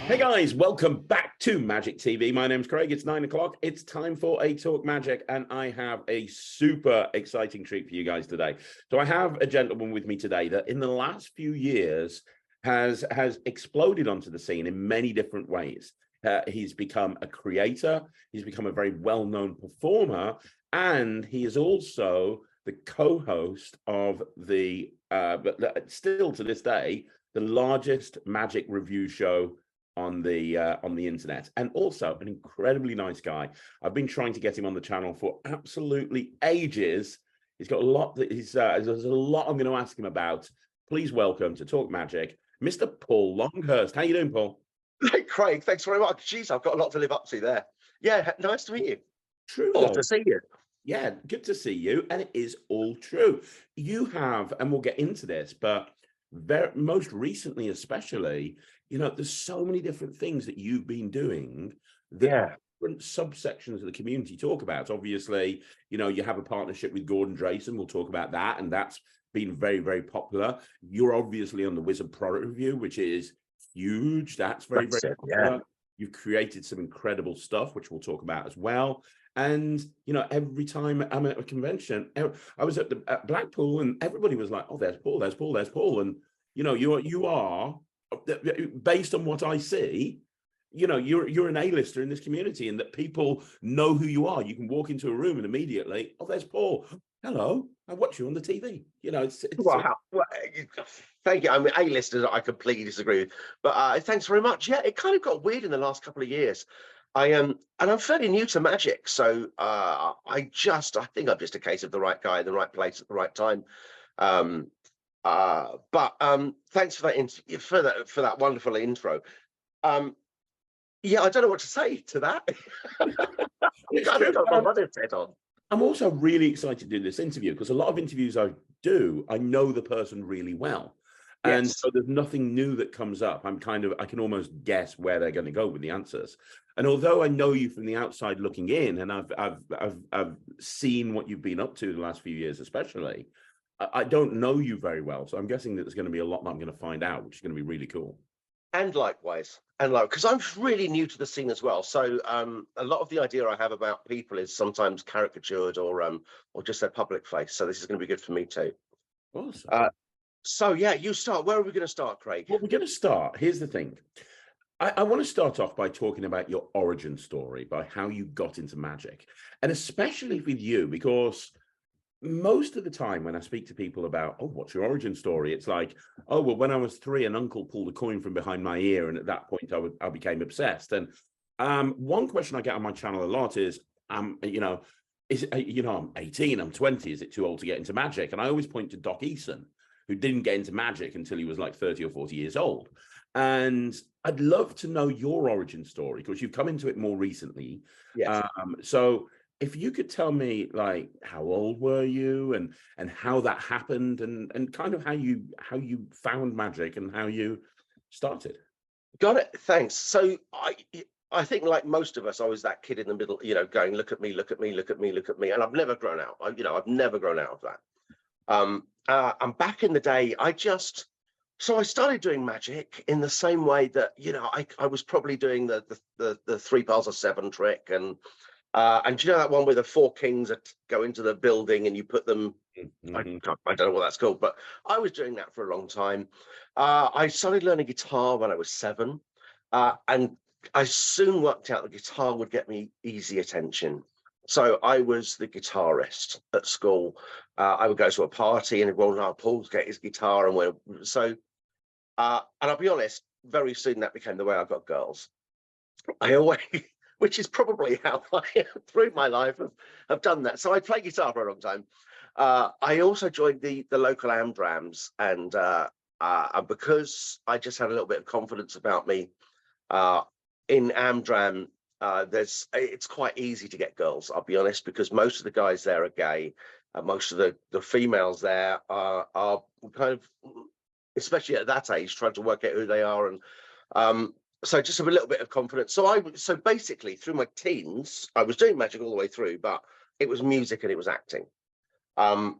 Hey guys, welcome back to Magic TV. My name's Craig. It's 9 o'clock. It's time for a Talk Magic, and I have a super exciting treat for you guys today. So I have a gentleman with me today that in the last few years has exploded onto the scene in many different ways. He's become a creator, he's become a very well-known performer, and he is also the co-host of the, but still to this day, the largest magic review show on the internet, and also an incredibly nice guy. I've been trying to get him on the channel for absolutely ages. He's got a lot that there's a lot I'm going to ask him about. Please welcome to Talk Magic, Mr. Paul Longhurst. How you doing, Paul? Hey, Craig, thanks very much. Jeez, I've got a lot to live up to there. Yeah, nice to meet you. True, Or though. to see you. Yeah, good to see you. And it is all true. You have, and we'll get into this, but most recently, especially, you know, there's so many different things that you've been doing that different subsections of the community talk about. Obviously, you know, you have a partnership with Gordon Drayson. We'll talk about that. And that's been very, very popular. You're obviously on the Wizard Product Review, which is huge. That's very, very popular. Yeah. You've created some incredible stuff, which we'll talk about as well. And, you know, every time I'm at a convention, I was at Blackpool and everybody was like, oh, there's Paul, there's Paul, there's Paul. And, you know, you are, based on what I see, you know, you're an A-lister in this community, and that people know who you are. You can walk into a room and immediately, oh, there's Paul. Hello, I watch you on the TV. You know, it's wow. Well, thank you. I mean, A-listers, I completely disagree with, but thanks very much. Yeah, it kind of got weird in the last couple of years. And I'm fairly new to magic, so I think I'm just a case of the right guy in the right place at the right time. Thanks for that wonderful intro. Yeah, I don't know what to say to that. I'm also really excited to do this interview because a lot of interviews I do, I know the person really well. And so there's nothing new that comes up. I can almost guess where they're going to go with the answers. And although I know you from the outside looking in, and I've seen what you've been up to the last few years, especially, I don't know you very well. So I'm guessing that there's going to be a lot that I'm going to find out, which is going to be really cool. And likewise, because I'm really new to the scene as well. So a lot of the idea I have about people is sometimes caricatured or just their public face. So this is going to be good for me too. Awesome. So yeah, you start. Where are we going to start, Craig? Well, we're going to start. Here's the thing. I want to start off by talking about your origin story, by how you got into magic, and especially with you, because most of the time when I speak to people about, oh, what's your origin story? It's like, oh, well, when I was 3, an uncle pulled a coin from behind my ear, and at that point I became obsessed. And one question I get on my channel a lot is, you know, I'm 18, I'm 20, is it too old to get into magic? And I always point to Doc Eason, who didn't get into magic until he was like 30 or 40 years old. And I'd love to know your origin story, because you've come into it more recently. Yes. So if you could tell me, like, how old were you and how that happened, and kind of how you found magic and how you started. Got it. Thanks. So I think, like most of us, I was that kid in the middle, you know, going, look at me, look at me, look at me, look at me. And I've never grown out. I've never grown out of that. And back in the day, I started doing magic in the same way that, you know, I was probably doing the 3 piles of 7 trick, and you know that one where the 4 kings that go into the building and you put them, I don't know what that's called, but I was doing that for a long time. I started learning guitar when I was 7, and I soon worked out the guitar would get me easy attention. So I was the guitarist at school. I would go to a party and everyone would, oh, Paul's get his guitar, and and I'll be honest, very soon that became the way I got girls. I always, which is probably how I, through my life, have done that. So I played guitar for a long time. I also joined the local Amdrams, and because I just had a little bit of confidence about me, in Amdram, it's quite easy to get girls, I'll be honest, because most of the guys there are gay, and most of the females there are kind of, especially at that age, trying to work out who they are. And so just have a little bit of confidence. So basically through my teens, I was doing magic all the way through, but it was music and it was acting. And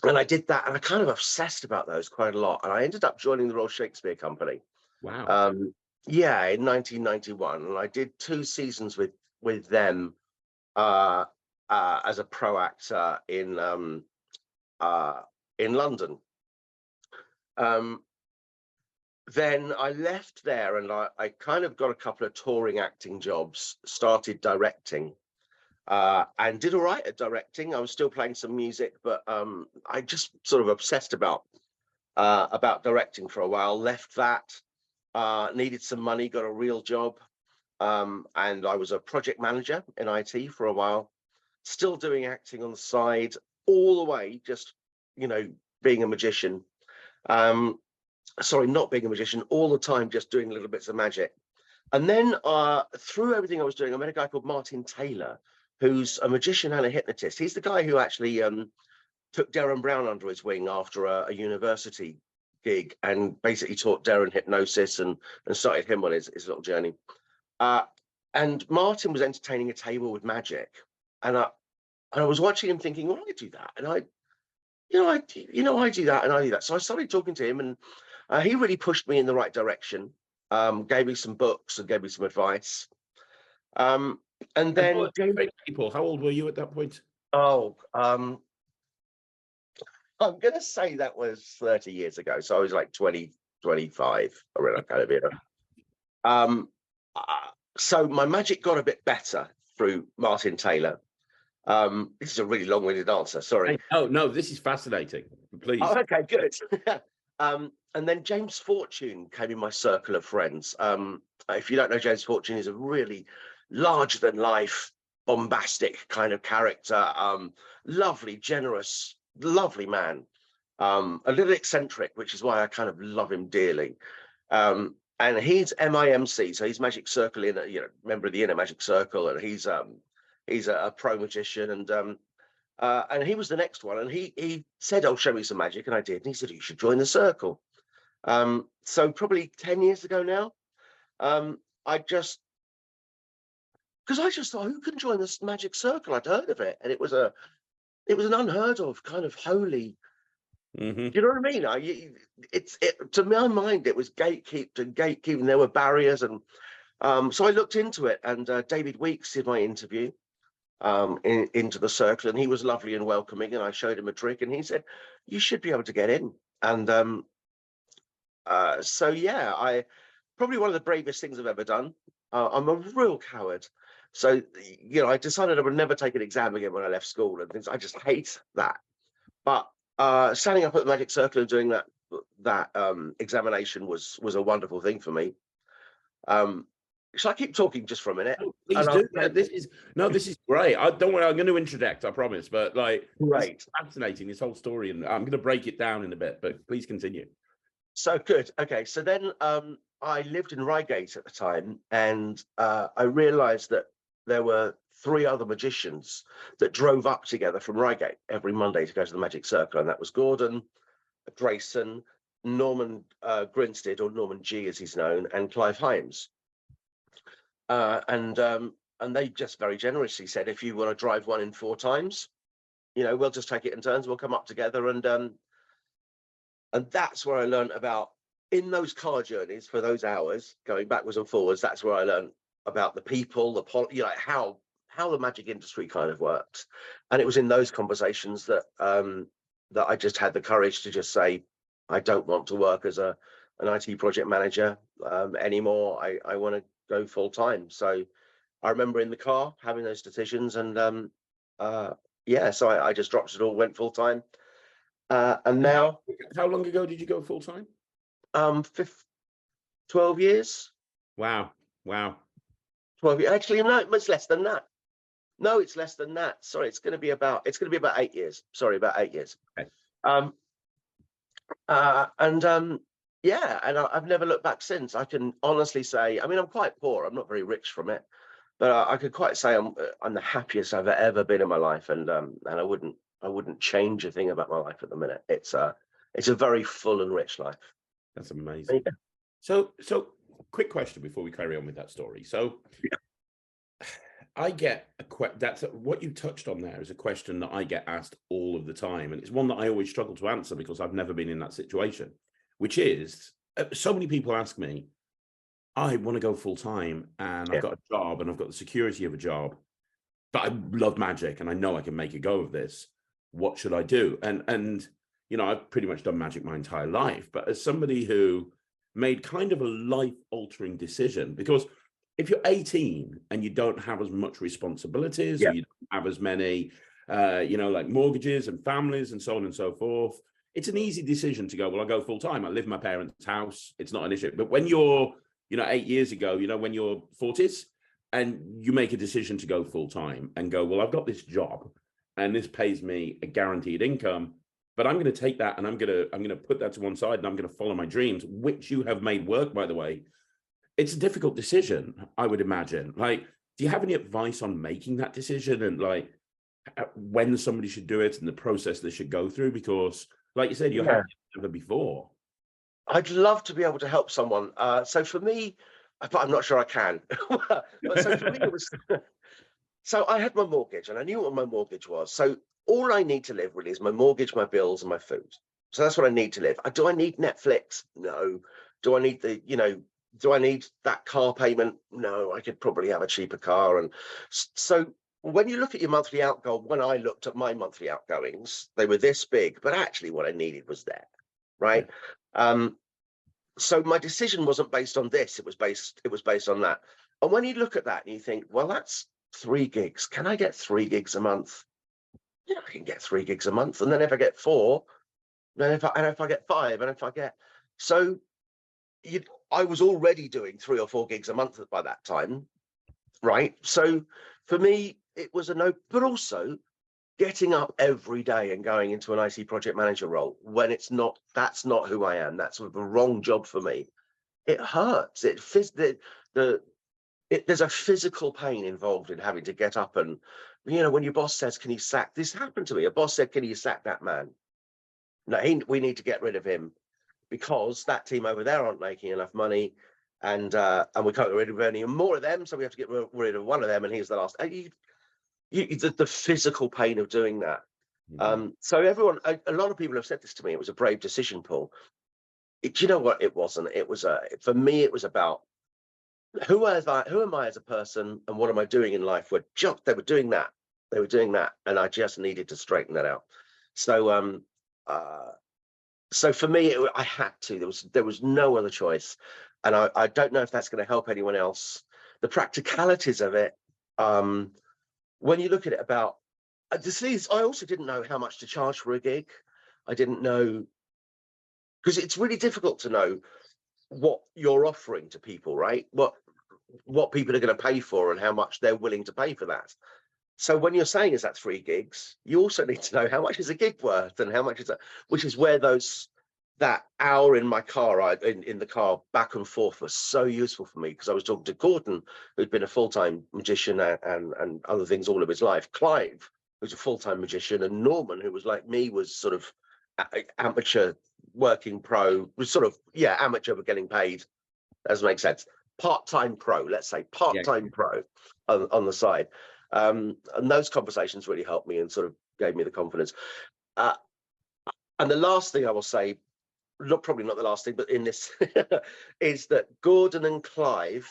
I did that, and I kind of obsessed about those quite a lot. And I ended up joining the Royal Shakespeare Company. Wow. Yeah, in 1991, and I did 2 seasons with them uh, as a pro actor uh, in London. Um, then I left there, and I kind of got a couple of touring acting jobs, started directing, and did all right at directing. I was still playing some music, but I just sort of obsessed about directing for a while. Left that, needed some money, got a real job, and I was a project manager in IT for a while, still doing acting on the side, all the way, just, you know, being a magician. Um, Sorry, not being a magician, all the time, just doing little bits of magic. And then through everything I was doing, I met a guy called Martin Taylor, who's a magician and a hypnotist. He's the guy who actually took Derren Brown under his wing after a university gig, and basically taught Derren hypnosis and started him on his little journey. Uh, and Martin was entertaining a table with magic, and I was watching him thinking, well, I do that, and I do that, and I do that. So I started talking to him, and he really pushed me in the right direction. Gave me some books and gave me some advice. And And then, people, how old were you at that point? oh, I'm going to say that was 30 years ago. So I was like 20, 25, around that kind of era. Um, uh, so my magic got a bit better through Martin Taylor. This is a really long-winded answer. Sorry. Oh no, this is fascinating. Please. Oh, okay, good. And then James Fortune came in my circle of friends. If you don't know James Fortune, he's a really larger-than-life, bombastic kind of character. Lovely, generous, lovely man. A little eccentric, which is why I kind of love him dearly. And he's MIMC, so he's Magic Circle member of the Inner Magic Circle, and he's a pro magician, and he was the next one, and he said, "Oh, show me some magic," and I did. And he said, "You should join the circle." So probably 10 years ago now, because I just thought, who can join this magic circle? I'd heard of it, and it was an unheard of kind of holy. Mm-hmm. You know what I mean? To my mind, it was gatekeeping. There were barriers, and so I looked into it. And David Weeks did my interview into the circle, and he was lovely and welcoming. And I showed him a trick, and he said, "You should be able to get in." And so yeah, I probably one of the bravest things I've ever done. I'm a real coward, so I decided I would never take an exam again when I left school and things. I just hate that. But standing up at the Magic Circle and doing that examination was a wonderful thing for me. Shall I keep talking just for a minute? Oh, please do. This is great. Don't worry, I'm going to interject, I promise. But great, fascinating, this whole story, and I'm going to break it down in a bit. But please continue. So good. Okay, so then I lived in Reigate at the time, and I realised that there were 3 other magicians that drove up together from Reigate every Monday to go to the Magic Circle, and that was Gordon Drayson, Norman Grinstead, or Norman G as he's known, and Clive Hymes. And they just very generously said, if you want to drive one in 4 times, we'll just take it in turns. We'll come up together, and that's where I learned about, in those car journeys for those hours, going backwards and forwards. That's where I learned about the people, how the magic industry kind of works. And it was in those conversations that that I just had the courage to just say, I don't want to work as an IT project manager anymore. I want to go full time. So I remember in the car having those decisions, and so I just dropped it all, went full time. And now, how long ago did you go full time? 12 years. Wow. 12 years. Actually, no, it's less than that. No, it's less than that. Sorry, it's going to be about 8 years. Sorry, about 8 years. Okay. Yeah, and I've never looked back since. I can honestly say, I mean, I'm quite poor. I'm not very rich from it, but I could quite say I'm the happiest I've ever been in my life, and I wouldn't change a thing about my life at the minute. It's a very full and rich life. That's amazing. Yeah. So quick question before we carry on with that story. So I get that's what you touched on there is a question that I get asked all of the time, and it's one that I always struggle to answer because I've never been in that situation, which is so many people ask me, I want to go full time and I've Yeah. got a job and I've got the security of a job, but I love magic and I know I can make a go of this. What should I do? And you know, I've pretty much done magic my entire life, but as somebody who made kind of a life altering decision, because if you're 18 and you don't have as much responsibilities or Yeah. you don't have as many, you know, like mortgages and families and so on and so forth, it's an easy decision to go, well, I'll go full time. I live in my parents' house. It's not an issue. But when you're, you know, 8 years ago, you know, when you're 40s and you make a decision to go full time and go, well, I've got this job and this pays me a guaranteed income, but I'm going to take that and I'm going to put that to one side and I'm going to follow my dreams, which you have made work, by the way. It's a difficult decision, I would imagine. Like, do you have any advice on making that decision and like when somebody should do it and the process they should go through? Because, like you said, you're Yeah. happier than ever before. I'd love to be able to help someone. So for me, but I'm not sure I can. But so for me, it was so I had my mortgage and I knew what my mortgage was. So all I need to live really is my mortgage, my bills, and my food. So that's what I need to live. Do I need Netflix? No. Do I need do I need that car payment? No, I could probably have a cheaper car. And so when you look at your monthly outgo, when I looked at my monthly outgoings, they were this big, but actually what I needed was there, Yeah. right? Um, so my decision wasn't based on this, it was based on that. And when you look at that and you think, well, that's 3 gigs. Can I get 3 gigs a month? Yeah, I can get 3 gigs a month. And then if I get four, then if I get five, and if I get so you I was already doing 3 or 4 gigs a month by that time, right? So for me, it was a no, but also getting up every day and going into an IT project manager role when that's not who I am. That's sort of a wrong job for me. It hurts. There's a physical pain involved in having to get up and, when your boss says, "Can you sack?" This happened to me. A boss said, "Can you sack that man?" No, we need to get rid of him because that team over there aren't making enough money, and we can't get rid of any more of them, so we have to get rid of one of them, and he's the last. The physical pain of doing that. Mhm. So a lot of people have said this to me. It was a brave decision, Paul. Do you know what? It wasn't. It was for me. It was about who am I as a person, and what am I doing in life? They were doing that. They were doing that, and I just needed to straighten that out. So uh, so for me, I had to. There was no other choice, and I don't know if that's going to help anyone else. The practicalities of it. When you look at it about the I also didn't know how much to charge for a gig. I didn't know, because it's really difficult to know what you're offering to people, right? What people are going to pay for and how much they're willing to pay for that. So when you're saying is that 3 gigs, you also need to know how much is a gig worth and how much is that, which is where that hour in my car, in the car back and forth was so useful for me, because I was talking to Gordon, who'd been a full-time magician and other things all of his life, Clive, who's a full-time magician, and Norman, who was like me, was sort of amateur working pro, was sort of, yeah, amateur but getting paid. Doesn't make sense. Part-time pro, let's say Yeah. part-time pro on the side. And those conversations really helped me and sort of gave me the confidence. Uh, and the last thing I will say, probably not the last thing, but in this, is that Gordon and Clive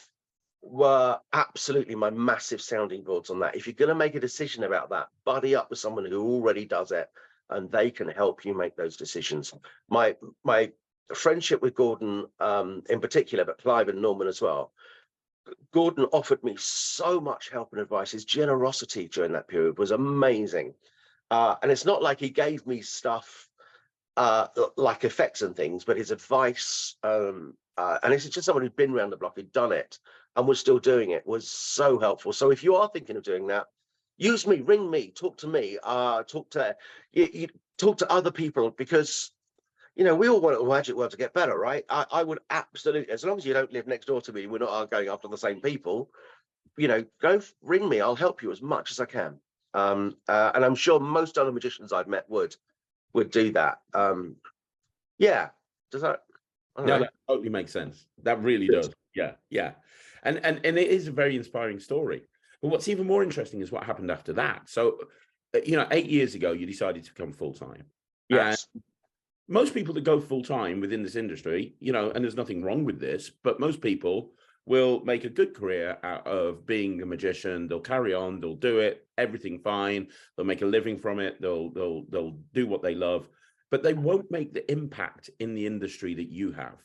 were absolutely my massive sounding boards on that. If you're going to make a decision about that, buddy up with someone who already does it, and they can help you make those decisions. My friendship with Gordon, in particular, but Clive and Norman as well. Gordon offered me so much help and advice. His generosity during that period was amazing. And it's not like he gave me stuff like effects and things, but his advice, and this is just someone who'd been around the block, who'd done it and was still doing it, was so helpful. So if you are thinking of doing that, use me, ring me, talk to me, talk to other people, because we all want the magic world to get better, right? I would absolutely, as long as you don't live next door to me, we're not going after the same people. Go ring me. I'll help you as much as I can. And I'm sure most other magicians I've met would do that. Yeah. Does that? I don't No, know. that totally makes sense. That really does. Yeah, yeah. And it is a very inspiring story. But what's even more interesting is what happened after that. So, 8 years ago, you decided to become full time. And Yes. most people that go full time within this industry, and there's nothing wrong with this, but most people will make a good career out of being a magician. They'll carry on, they'll do it, everything fine. They'll make a living from it. They'll do what they love, but they won't make the impact in the industry that you have.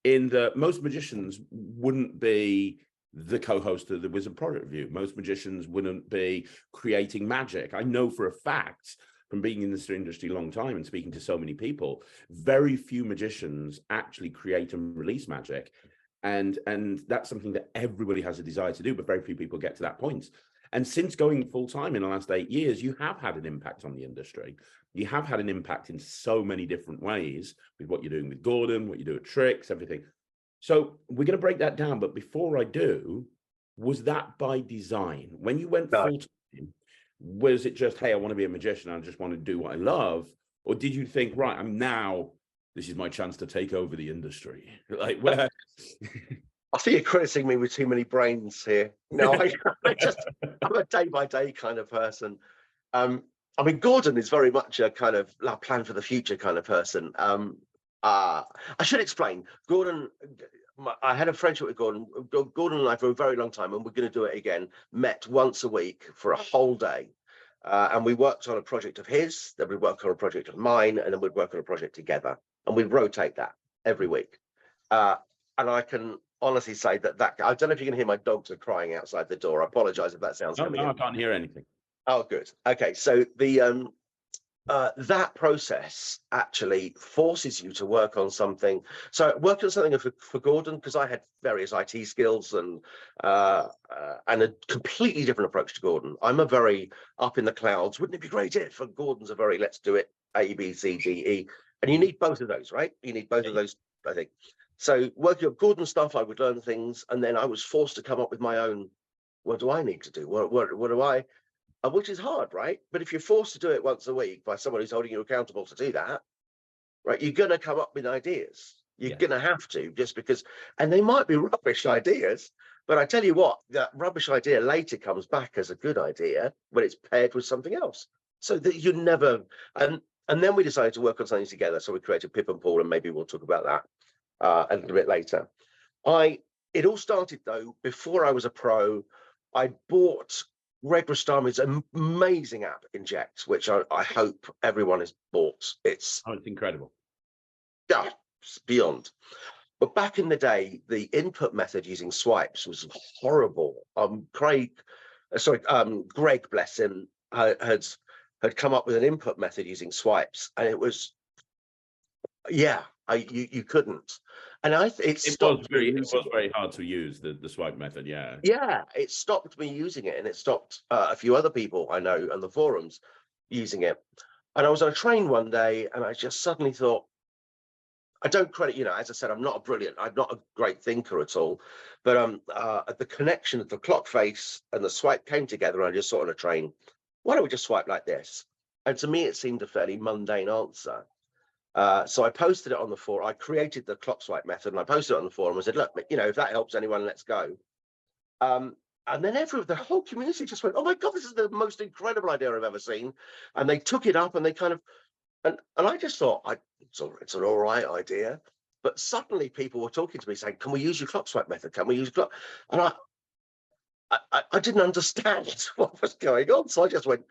In the most magicians wouldn't be the co-host of the Wizard Product Review. Most magicians wouldn't be creating magic. I know for a fact, from being in this industry a long time and speaking to so many people, very few magicians actually create and release magic. And that's something that everybody has a desire to do, but very few people get to that point. And since going full time in the last 8 years, you have had an impact on the industry. You have had an impact in so many different ways with what you're doing with Gordon, what you do at Tricks, everything. So we're going to break that down. But before I do, was that by design? When you went full time, was it just, hey, I want to be a magician, I just want to do what I love? Or did you think, right, this is my chance to take over the industry? Like, where? I think you're crediting me with too many brains here. No, I'm a day-by-day kind of person. I mean, Gordon is very much a kind of plan for the future kind of person. I should explain. Gordon, I had a friendship with Gordon. Gordon and I, for a very long time, and we're going to do it again, met once a week for a whole day. And we worked on a project of his, then we'd work on a project of mine, and then we'd work on a project together. And we'd rotate that every week. And I can honestly say that I don't know if you can hear my dogs are crying outside the door. I apologize if that sounds No, I can't hear anything. Oh, good. Okay, so the that process actually forces you to work on something. So working on something for Gordon, because I had various IT skills and a completely different approach to Gordon. I'm a very up in the clouds. Wouldn't it be great if? For Gordon's a very let's do it, A, B, C, D, E. And you need both of those, right? You need both of those, I think. So working on Gordon stuff, I would learn things, and then I was forced to come up with my own. What do I need to do? What do I? Which is hard, right? But if you're forced to do it once a week by someone who's holding you accountable to do that, right, you're going to come up with ideas. You're going to have to, just because, and they might be rubbish ideas, but I tell you what, that rubbish idea later comes back as a good idea when it's paired with something else. So that you never, and then we decided to work on something together. So we created Pip and Pool, and maybe we'll talk about that a little bit later. It all started though, before I was a pro. I bought Greg Rostami's amazing app, Inject, which I hope everyone has bought. It's incredible. Yeah, it's beyond. But back in the day, the input method using swipes was horrible. Greg, bless him, had come up with an input method using swipes, and it was, you couldn't. And it was very hard to use the swipe method. Yeah, it stopped me using it, and it stopped a few other people I know on the forums using it. And I was on a train one day, and I just suddenly thought, I don't credit, as I said, I'm not a great thinker at all, but the connection of the clock face and the swipe came together, and I just saw on a train, why don't we just swipe like this? And to me, it seemed a fairly mundane answer. So I posted it on the forum. I created the clock swipe method, and I posted it on the forum. I said, look, if that helps anyone, let's go. And then the whole community just went, oh my God, this is the most incredible idea I've ever seen. And they took it up, and they kind of, and I just thought, it's an all right idea. But suddenly people were talking to me saying, can we use your clock swipe method? Can we use clock? And I didn't understand what was going on. So I just went,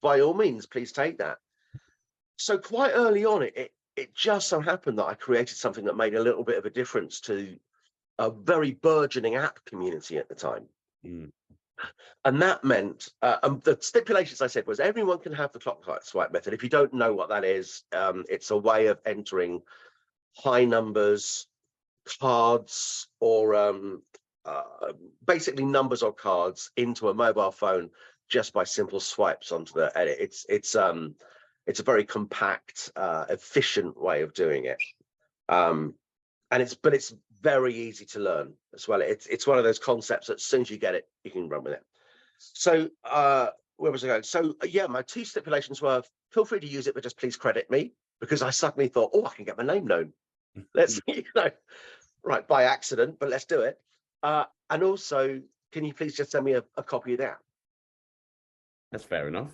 by all means, please take that. So quite early on, it just so happened that I created something that made a little bit of a difference to a very burgeoning app community at the time. And that meant, the stipulations I said was everyone can have the clock swipe method. If you don't know what that is, it's a way of entering high numbers, cards, or basically numbers or cards into a mobile phone just by simple swipes onto the edit. It's a very compact, efficient way of doing it. But it's very easy to learn as well. It's one of those concepts that as soon as you get it, you can run with it. So where was I going? So my two stipulations were, feel free to use it, but just please credit me, because I suddenly thought, oh, I can get my name known. Let's, right, by accident, but let's do it. And also, can you please just send me a copy of that? That's fair enough.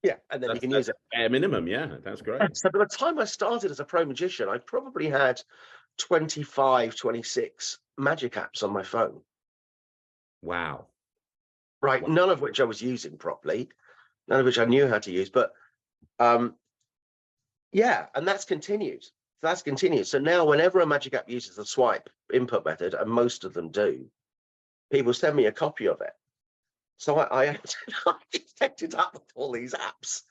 Yeah, and then you can use it. Bare minimum, yeah, that's great. So by the time I started as a pro magician, I probably had 25, 26 magic apps on my phone, Wow. right? Wow. None of which I was using properly, none of which I knew how to use. But yeah, and that's continued. That's continued. So now whenever a magic app uses the swipe input method, and most of them do, people send me a copy of it. So I set it up with all these apps.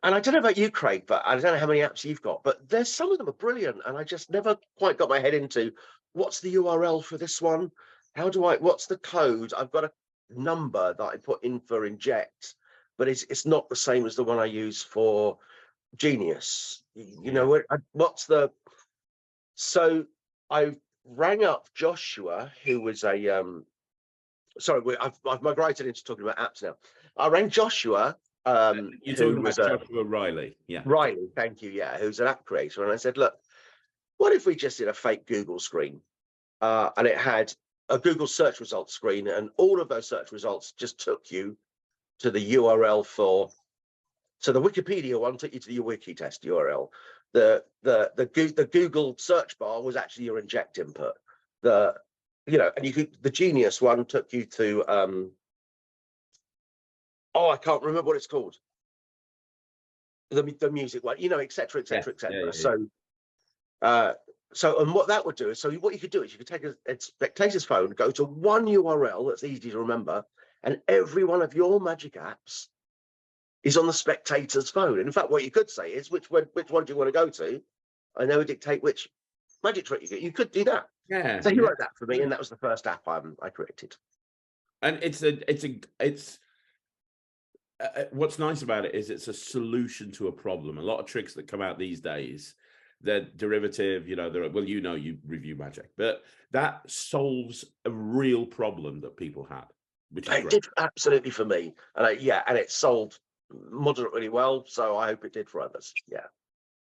And I don't know about you, Craig, but I don't know how many apps you've got, but there's some of them are brilliant. And I just never quite got my head into what's the URL for this one? What's the code? I've got a number that I put in for inject, but it's not the same as the one I use for Genius. You know, so I rang up Joshua, who was sorry, I've migrated into talking about apps now. I rang Joshua, You're who talking was about Joshua Riley. Yeah. Riley, thank you, yeah, who's an app creator. And I said, look, what if we just did a fake Google screen? And it had a Google search results screen, and all of those search results just took you to the URL for. So the Wikipedia one took you to your wiki test URL. The Google search bar was actually your inject input. And the Genius one took you to I can't remember what it's called. The music one, et cetera, et cetera, et cetera. So and what that would do is, so what you could do is you could take a spectator's phone, go to one URL that's easy to remember, and every one of your magic apps is on the spectator's phone. And in fact, what you could say is which one do you want to go to? I know dictate which magic trick you get. You could do that. Yeah. So he wrote that for me, and that was the first app I created. And what's nice about it is it's a solution to a problem. A lot of tricks that come out these days, they're derivative, you review magic, but that solves a real problem that people had, which is It did absolutely for me. And and it sold moderately well. So I hope it did for others. Yeah.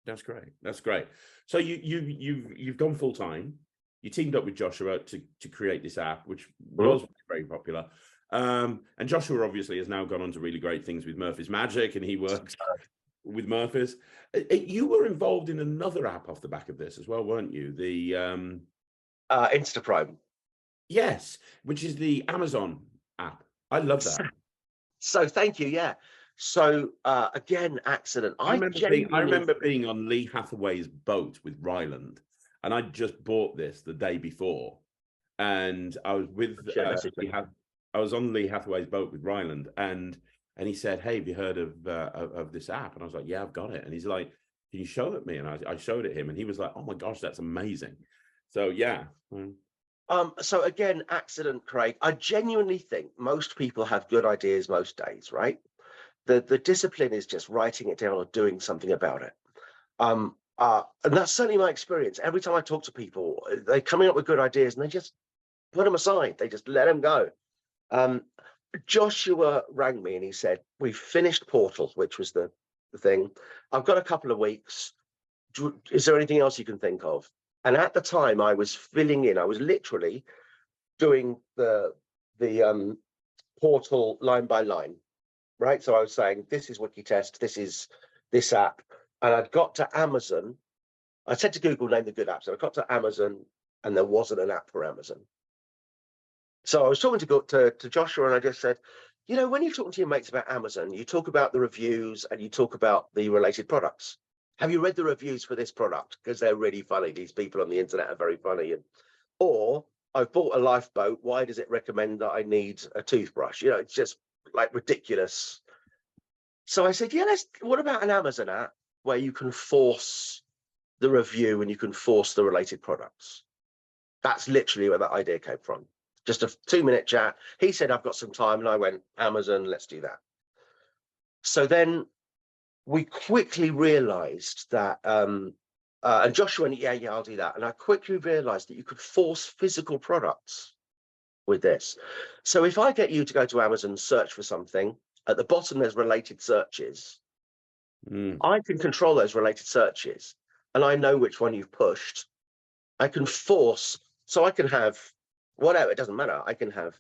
That's great. That's great. So you've gone full time. You teamed up with Joshua to create this app, which was very popular. And Joshua obviously has now gone on to really great things with Murphy's Magic, and he works with Murphy's. You were involved in another app off the back of this as well, weren't you? The Instaprime. Yes, which is the Amazon app. I love that. So thank you. Yeah. So again, accident. I remember being on Lee Hathaway's boat with Ryland, and I just bought this the day before, and I was with I was on Lee Hathaway's boat with Ryland, and he said, "Hey, have you heard of this app?" And I was like, "Yeah, I've got it." And he's like, "Can you show it me?" And I showed it him, and he was like, "Oh my gosh, that's amazing." So yeah. So again, accident, Craig. I genuinely think most people have good ideas most days, right? The discipline is just writing it down or doing something about it. And that's certainly my experience. Every time I talk to people, they're coming up with good ideas and they just put them aside. They just let them go. Joshua rang me and he said, "We've finished Portal," which was the thing. "I've got a couple of weeks. Is there anything else you can think of?" And at the time I was filling in, I was literally doing the Portal line by line. Right. So I was saying, this is Wikitest, this is this app. And I'd got to Amazon. I said to Google, name the good apps. So I got to Amazon and there wasn't an app for Amazon. So I was talking to Joshua and I just said, when you're talking to your mates about Amazon, you talk about the reviews and you talk about the related products. Have you read the reviews for this product? Because they're really funny. These people on the internet are very funny. Or I've bought a lifeboat. Why does it recommend that I need a toothbrush? It's just like ridiculous. So I said, what about an Amazon app where you can force the review and you can force the related products? That's literally where that idea came from. Just a 2-minute chat. He said, "I've got some time." And I went, "Amazon, let's do that." So then we quickly realized that, and Joshua went, yeah, I'll do that. And I quickly realized that you could force physical products with this. So if I get you to go to Amazon, search for something, at the bottom there's related searches. I can control those related searches and I know which one you've pushed. I can force, so I can have whatever, it doesn't matter. I can have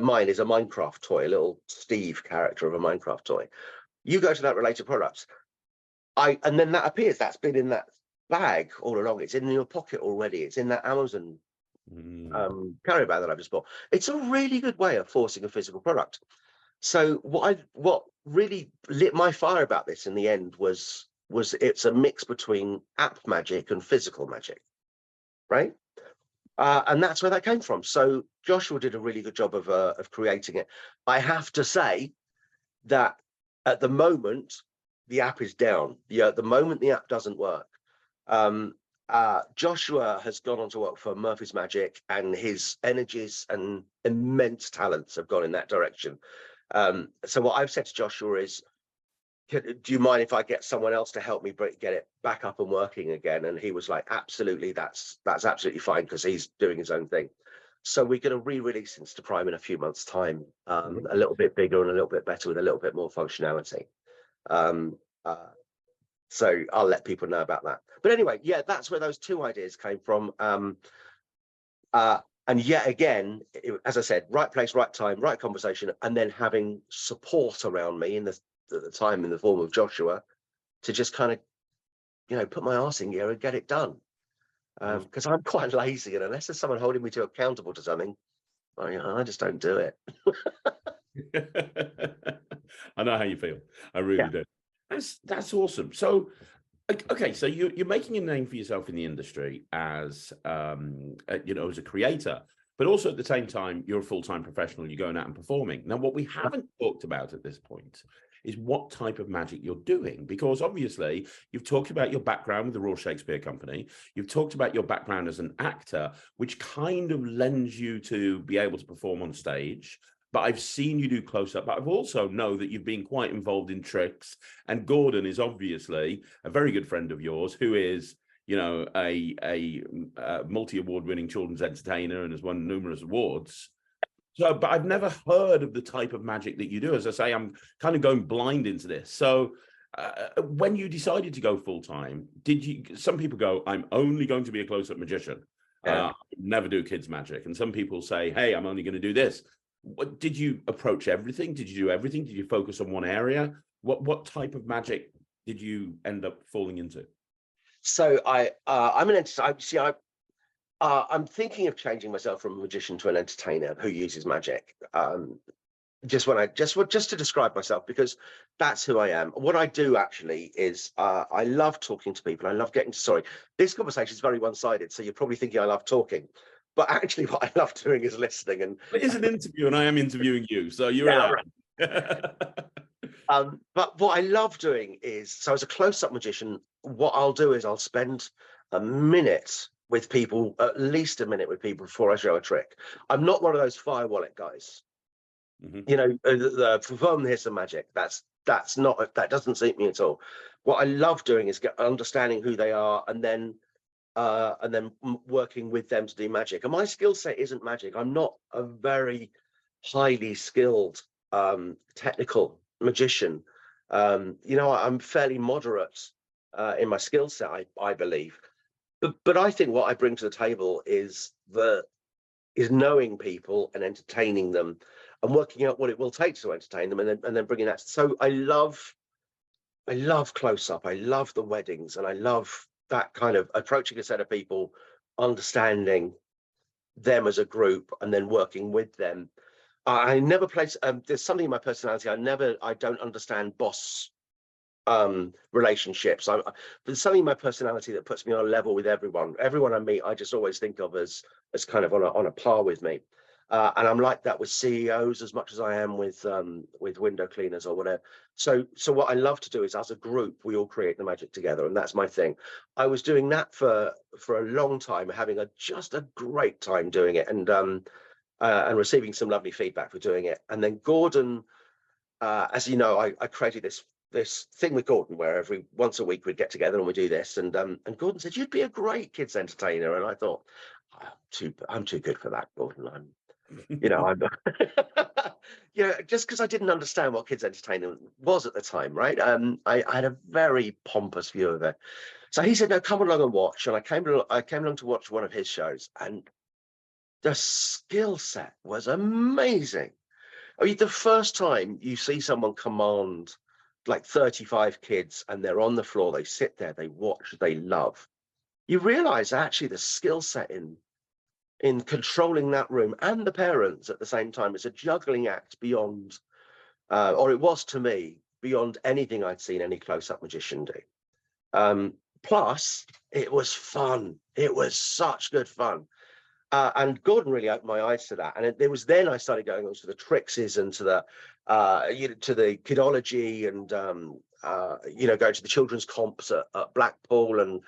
mine is a Minecraft toy, a little Steve character of a Minecraft toy. You go to that related products, and then that appears, that's been in that bag all along. It's in your pocket already. It's in that Amazon carry bag that I've just bought. It's a really good way of forcing a physical product. So what really lit my fire about this in the end was it's a mix between app magic and physical magic, right? And that's where that came from. So Joshua did a really good job of creating it. I have to say that at the moment the app is down. Yeah, at the moment the app doesn't work. Joshua has gone on to work for Murphy's Magic, and his energies and immense talents have gone in that direction. So what I've said to Joshua is, do you mind if I get someone else to help me get it back up and working again? And he was like, absolutely, that's absolutely fine, because he's doing his own thing. So we're going to re-release Insta Prime in a few months' time, a little bit bigger and a little bit better with a little bit more functionality. So I'll let people know about that. But anyway, yeah, that's where those two ideas came from. And yet again, as I said, right place, right time, right conversation, and then having support around me at the time in the form of Joshua to just kind of, put my arse in gear and get it done. Because I'm quite lazy, and unless there's someone holding me accountable to something, I just don't do it. I know how you feel. I really do. That's awesome. So, okay, so you're making a name for yourself in the industry as as a creator, but also at the same time you're a full-time professional. You're going out and performing. Now, what we haven't talked about at this point is what type of magic you're doing, because obviously you've talked about your background with the Royal Shakespeare Company. You've talked about your background as an actor, which kind of lends you to be able to perform on stage. But I've seen you do close-up, but I've also know that you've been quite involved in tricks. And Gordon is obviously a very good friend of yours, who is, a multi-award winning children's entertainer and has won numerous awards. So, but I've never heard of the type of magic that you do. As I say, I'm kind of going blind into this. So when you decided to go full-time, some people go, I'm only going to be a close-up magician. Never do kids magic. And some people say, hey, I'm only going to do this. What did you approach everything? Did you do everything? Did you focus on one area? What type of magic did you end up falling into? So I'm thinking of changing myself from a magician to an entertainer who uses magic. Just to describe myself, because that's who I am. What I do actually is I love talking to people. I love this conversation is very one-sided, so you're probably thinking I love talking. But actually, what I love doing is listening. And it is an interview, and I am interviewing you, so you're allowed. Right. But what I love doing is, so as a close-up magician, what I'll do is I'll spend a minute with people, at least a minute with people before I show a trick. I'm not one of those fire wallet guys. Perform here's some magic. That doesn't suit me at all. What I love doing is understanding who they are, and then working with them to do magic. And my skill set isn't magic. I'm not a very highly skilled technical magician. I'm fairly moderate in my skill set, I believe. But I think what I bring to the table is knowing people and entertaining them, and working out what it will take to entertain them, and then bringing that. So I love close up. I love the weddings, and I love that kind of approaching a set of people, understanding them as a group, and then working with them. I never place. There's something in my personality. I don't understand boss relationships. There's something in my personality that puts me on a level with everyone. Everyone I meet, I just always think of as kind of on a par with me. And I'm like that with CEOs as much as I am with window cleaners or whatever. So what I love to do is, as a group, we all create the magic together, and that's my thing. I was doing that for a long time, having just a great time doing it, and receiving some lovely feedback for doing it. And then Gordon, as you know, I created this thing with Gordon where once a week we'd get together and we do this. And Gordon said, you'd be a great kids entertainer. And I thought, I'm too good for that, Gordon. I'm just because I didn't understand what kids entertainment was at the time, right? I had a very pompous view of it. So he said, no, come along and watch. And I came along to watch one of his shows, and the skill set was amazing. I mean, the first time you see someone command like 35 kids, and they're on the floor, they sit there, they watch, they love. you realize actually the skill set in controlling that room and the parents at the same time. It's a juggling act beyond, or it was to me, beyond anything I'd seen any close-up magician do. Plus, it was fun. It was such good fun. And Gordon really opened my eyes to that. And it was then I started going on to the Trixes and to the, to the kidology and, going to the children's comps at Blackpool. And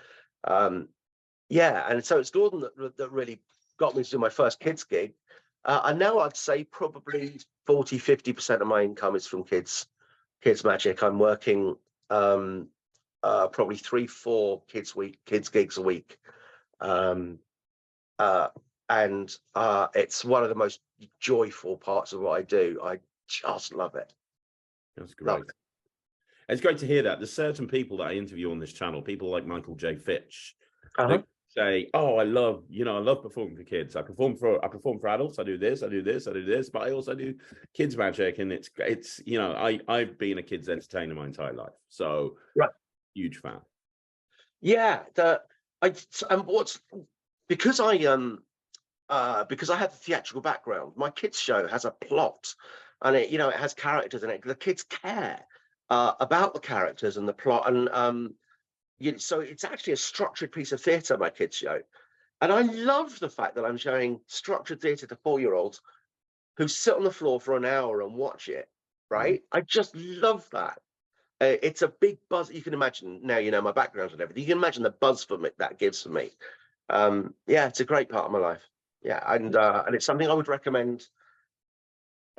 yeah, and so it's Gordon that really got me to do my first kids gig. And now I'd say probably 40–50% of my income is from kids magic. I'm working probably 3–4 kids gigs a week. And it's one of the most joyful parts of what I do. I just love it. That's great. It's great to hear that. There's certain people that I interview on this channel, people like Michael J. Fitch, that say, "Oh, I love performing for kids. I perform for adults. I do this, but I also do kids magic." And it's I've been a kids entertainer my entire life, so huge fan. Yeah, because I have a theatrical background. My kids show has a plot, and it has characters in it. The kids care about the characters and the plot, and so it's actually a structured piece of theatre, my kids show. And I love the fact that I'm showing structured theatre to 4-year-olds who sit on the floor for an hour and watch it, right? I just love that. It's a big buzz. You can imagine, now you know my background and everything, you can imagine the buzz for me that gives for me. Yeah, it's a great part of my life. Yeah, and it's something I would recommend.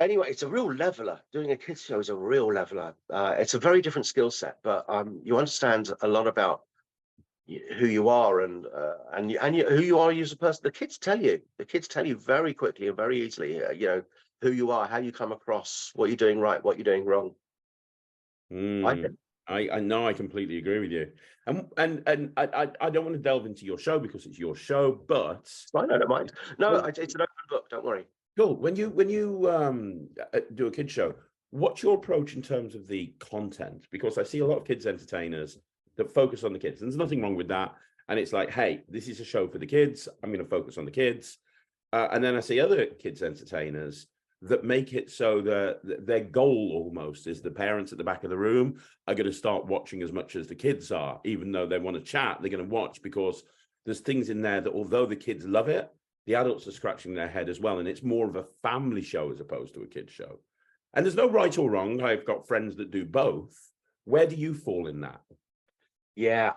Anyway, it's a real leveler. Doing a kids show is a real leveler. It's a very different skill set, but you understand a lot about who you are and who you are as a person. The kids tell you very quickly and very easily, who you are, how you come across, what you're doing right, what you're doing wrong. I know, I completely agree with you. And I don't want to delve into your show because it's your show, but I don't mind. No, it's an open book. Don't worry. Cool. When you do a kids show, what's your approach in terms of the content? Because I see a lot of kids entertainers that focus on the kids, and there's nothing wrong with that. And it's like, hey, this is a show for the kids. I'm going to focus on the kids. And then I see other kids entertainers that make it so that their goal almost is the parents at the back of the room are going to start watching as much as the kids are, even though they want to chat, they're going to watch because there's things in there that although the kids love it, the adults are scratching their head as well. And it's more of a family show as opposed to a kid's show. And there's no right or wrong. I've got friends that do both. Where do you fall in that? Yeah,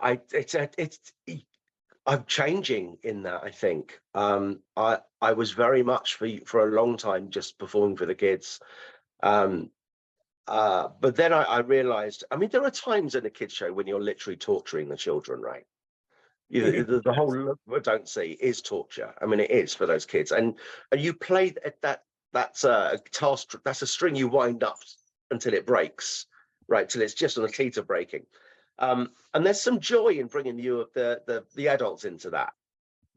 I'm changing in that, I think. I was very much for a long time just performing for the kids. But then I realized, I mean, there are times in a kids show when you're literally torturing the children, right? The whole look we don't see is torture. I mean, it is for those kids, and you play that's a task. That's a string you wind up until it breaks, right? Till it's just on the teeter breaking. And there's some joy in bringing the adults into that.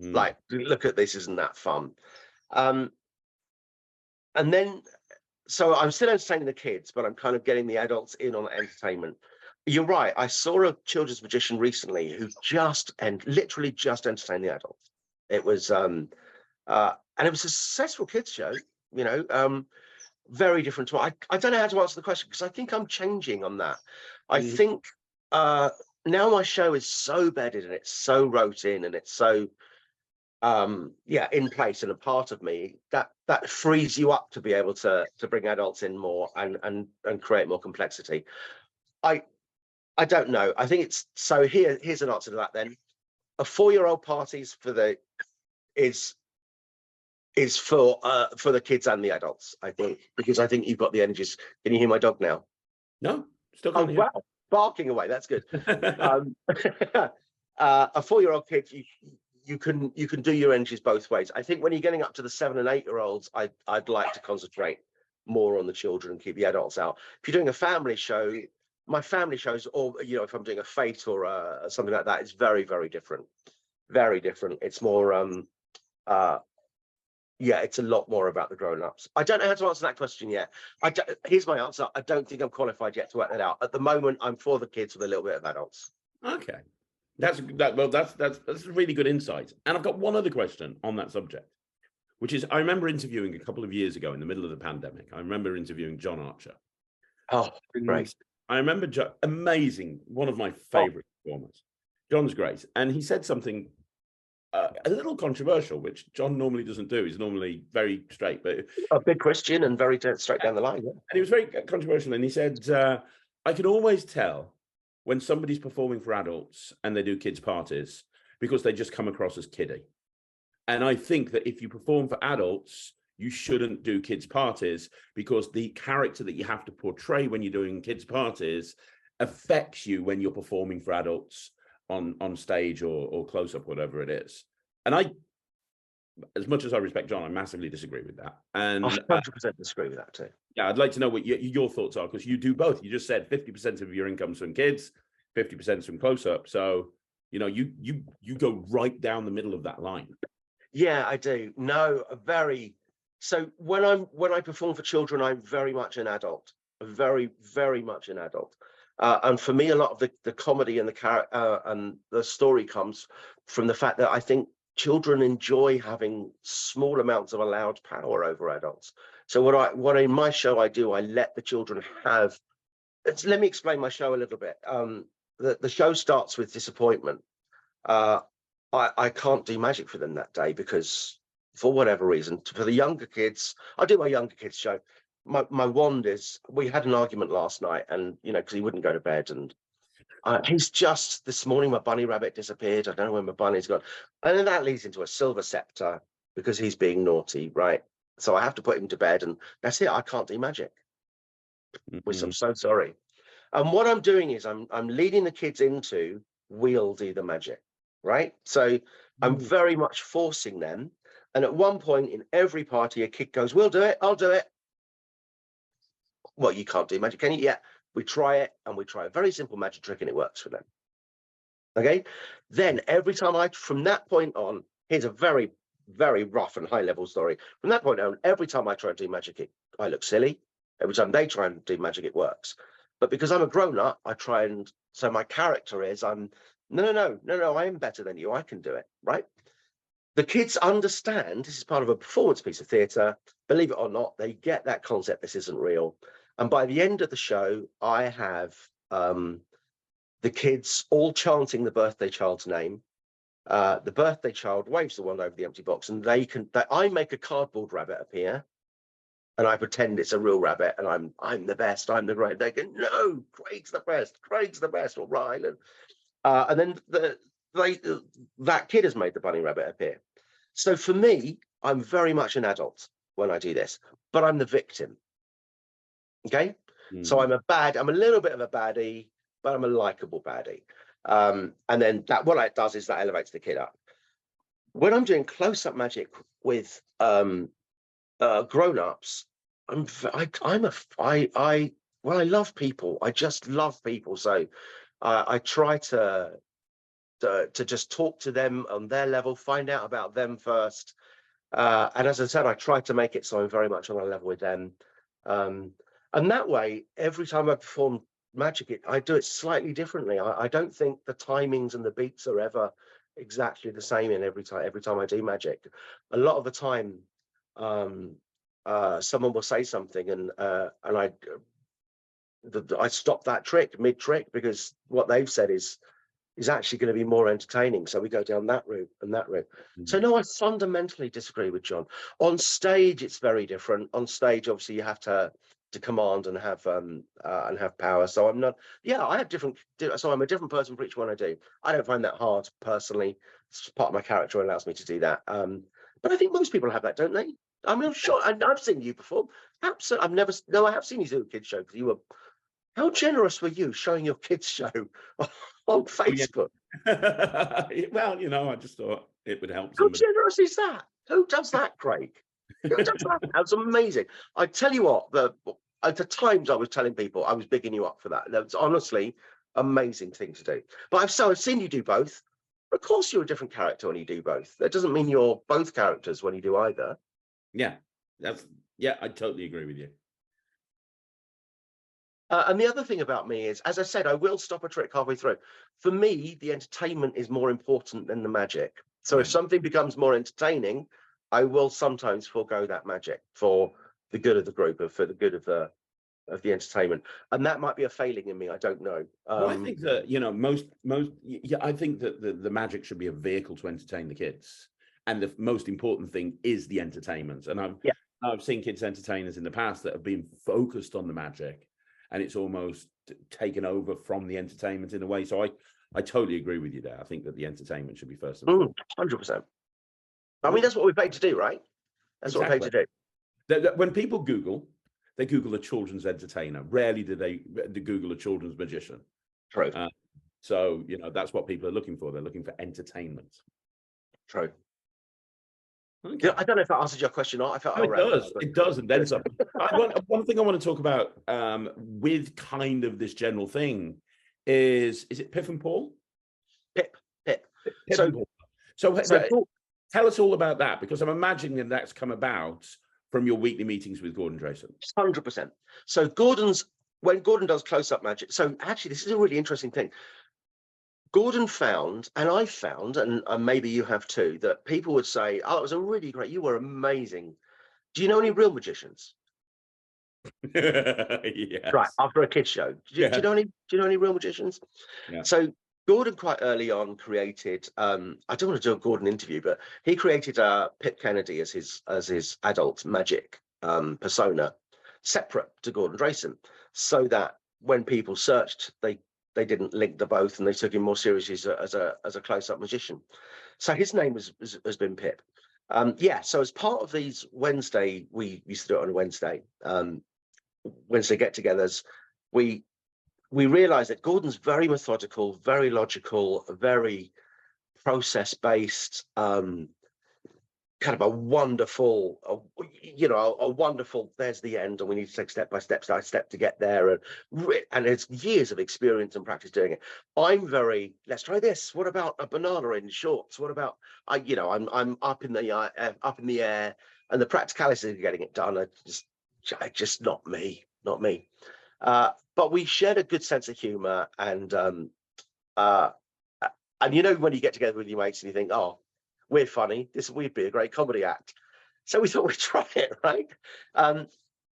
Like, look at this, isn't that fun? And then, so I'm still entertaining the kids, but I'm kind of getting the adults in on the entertainment. You're right. I saw a children's magician recently who literally just entertained the adults. It was and it was a successful kids show, very different to I don't know how to answer the question because I think I'm changing on that. I think now my show is so bedded and it's so wrote in and it's so in place and a part of me that frees you up to be able to bring adults in more and create more complexity. I don't know. I think it's so. Here's an answer to that. Then, a 4-year-old parties is for the kids and the adults. I think because I think you've got the energies. Can you hear my dog now? No, still can't hear. Wow, barking away. That's good. A 4-year-old kid, you can do your energies both ways. I think when you're getting up to the 7 and 8-year-olds, I'd like to concentrate more on the children and keep the adults out. If you're doing a family show. My family shows, or if I'm doing a fete or something like that, it's very, very different. Very different. It's more, it's a lot more about the grown-ups. I don't know how to answer that question yet. Here's my answer. I don't think I'm qualified yet to work that out. At the moment, I'm for the kids with a little bit of adults. Okay. That's a really good insight. And I've got one other question on that subject, which is I remember interviewing a couple of years ago in the middle of the pandemic. I remember interviewing John Archer. Oh, And great. I remember amazing, one of my Oh, favorite performers. John's great. And he said something a little controversial, which John normally doesn't do. He's normally very straight, but a big Christian and very straight down the line. Yeah. and he was very controversial. And he said, I can always tell when somebody's performing for adults and they do kids' parties because they just come across as kiddie. And I think that if you perform for adults, you shouldn't do kids' parties because the character that you have to portray when you're doing kids' parties affects you when you're performing for adults on stage or close up, whatever it is. And I, as much as I respect John, I massively disagree with that. And I 100% disagree with that too. yeah, I'd like to know what your thoughts are, because you do both. You just said 50% of your income's from kids, 50% from close up. So, you know, you go right down the middle of that line. Yeah, I do. No, very. So when I perform for children, I'm very much an adult, very, very much an adult. And for me, a lot of the comedy and and the story comes from the fact that I think children enjoy having small amounts of allowed power over adults. So what in my show I do, I let the children have. Let me explain my show a little bit. The show starts with disappointment. Uh, I can't do magic for them that day because, for whatever reason, for the younger kids, I do my younger kids show. My wand is, we had an argument last night, and because he wouldn't go to bed, and he's just, this morning my bunny rabbit disappeared. I don't know where my bunny's gone, and then that leads into a silver scepter because he's being naughty, right? So I have to put him to bed, and that's it. I can't do magic, which I'm so sorry. And what I'm doing is I'm leading the kids into, we'll do the magic, right? So I'm very much forcing them. And at one point in every party, a kid goes, we'll do it, I'll do it. Well, you can't do magic, can you? Yeah, we try it, and we try a very simple magic trick, and it works for them. Okay. Then every time from that point on, here's a very, very rough and high level story. From that point on, every time I try and do magic, I look silly. Every time they try and do magic, it works. But because I'm a grown up, I try and, so my character is, no, I am better than you. I can do it, right? The kids understand this is part of a performance piece of theatre. Believe it or not, they get that concept. This isn't real. And by the end of the show, I have the kids all chanting the birthday child's name. The birthday child waves the wand over the empty box, and I make a cardboard rabbit appear, and I pretend it's a real rabbit, and I'm the best, I'm the great. They go, no, Craig's the best, all right. And then that kid has made the bunny rabbit appear. So for me, I'm very much an adult when I do this, but I'm the victim. Okay, so I'm a little bit of a baddie, but I'm a likable baddie. And then what it does is that elevates the kid up. When I'm doing close-up magic with grown-ups, I love people. I just love people. So I try to just talk to them on their level, find out about them first. And as I said, I try to make it so I'm very much on a level with them. And that way, every time I perform magic, I do it slightly differently. I don't think the timings and the beats are ever exactly the same in every time I do magic. A lot of the time, someone will say something, and I stop that trick mid-trick because what they've said is actually going to be more entertaining. So we go down that route and that route. So no, I fundamentally disagree with John. On stage, it's very different. On stage, obviously, you have to command and have power. So I'm not. Yeah, I have different. So I'm a different person for each one I do. I don't find that hard personally. It's part of my character allows me to do that. But I think most people have that, don't they? I mean, I'm sure. I've seen you perform. Absolutely, I've never. No, I have seen you do a kids show because you were. How generous were you showing your kids show on Facebook? Well, I just thought it would help How somebody. generous is that? Who does that, Craig? Who does that? That's amazing. I tell you what, at the times I was telling people I was bigging you up for that. That's honestly amazing thing to do. But I've seen you do both. Of course, you're a different character when you do both. That doesn't mean you're both characters when you do either. Yeah, I totally agree with you. And the other thing about me is, as I said, I will stop a trick halfway through. For me, the entertainment is more important than the magic. So if Yeah. something becomes more entertaining, I will sometimes forego that magic for the good of the group, or for the good of the entertainment. And that might be a failing in me. I don't know. Well, I think that, you know, yeah, I think that the magic should be a vehicle to entertain the kids. And the most important thing is the entertainment. And Yeah. I've seen kids entertainers in the past that have been focused on the magic, and it's almost taken over from the entertainment in a way. So I totally agree with you there. I think that the entertainment should be first and foremost. 100%. I mean, that's what we're paid to do, right? That's what we're paid to do. When people Google, they Google a children's entertainer. Rarely do they Google a children's magician. True. So, you know, that's what people are looking for. They're looking for entertainment. True. Okay. Yeah, I don't know if that answered your question or not. I felt it does, and then some. One thing I want to talk about with kind of this general thing is it Pip and Pool? Pip. And Paul. So tell us all about that, because I'm imagining that's come about from your weekly meetings with Gordon Drayson. 100%. So when Gordon does close-up magic, so actually this is a really interesting thing. Gordon found, and I found, and maybe you have too, that people would say, "Oh, it was a really great, you were amazing. Do you know any real magicians?" Yes. Right, after a kids show. Do you know any real magicians? Yeah. So Gordon quite early on created, I don't want to do a Gordon interview, but he created Pip Kennedy as his adult magic persona, separate to Gordon Drayson, so that when people searched, they didn't link the both, and they took him more seriously as a close-up magician. So his name has been Pip. So as part of these Wednesday, we used to do it on a Wednesday get-togethers, we realized that Gordon's very methodical, very logical, very process-based, kind of a wonderful, there's the end, and we need to take step by step to get there, and it's years of experience and practice doing it. I'm very, let's try this. What about a banana in shorts? What about, I'm up in the air, and the practicalities of getting it done are just not me. But we shared a good sense of humor, and you know, when you get together with your mates and you think, oh, we're funny, we'd be a great comedy act. So we thought we'd try it, right? And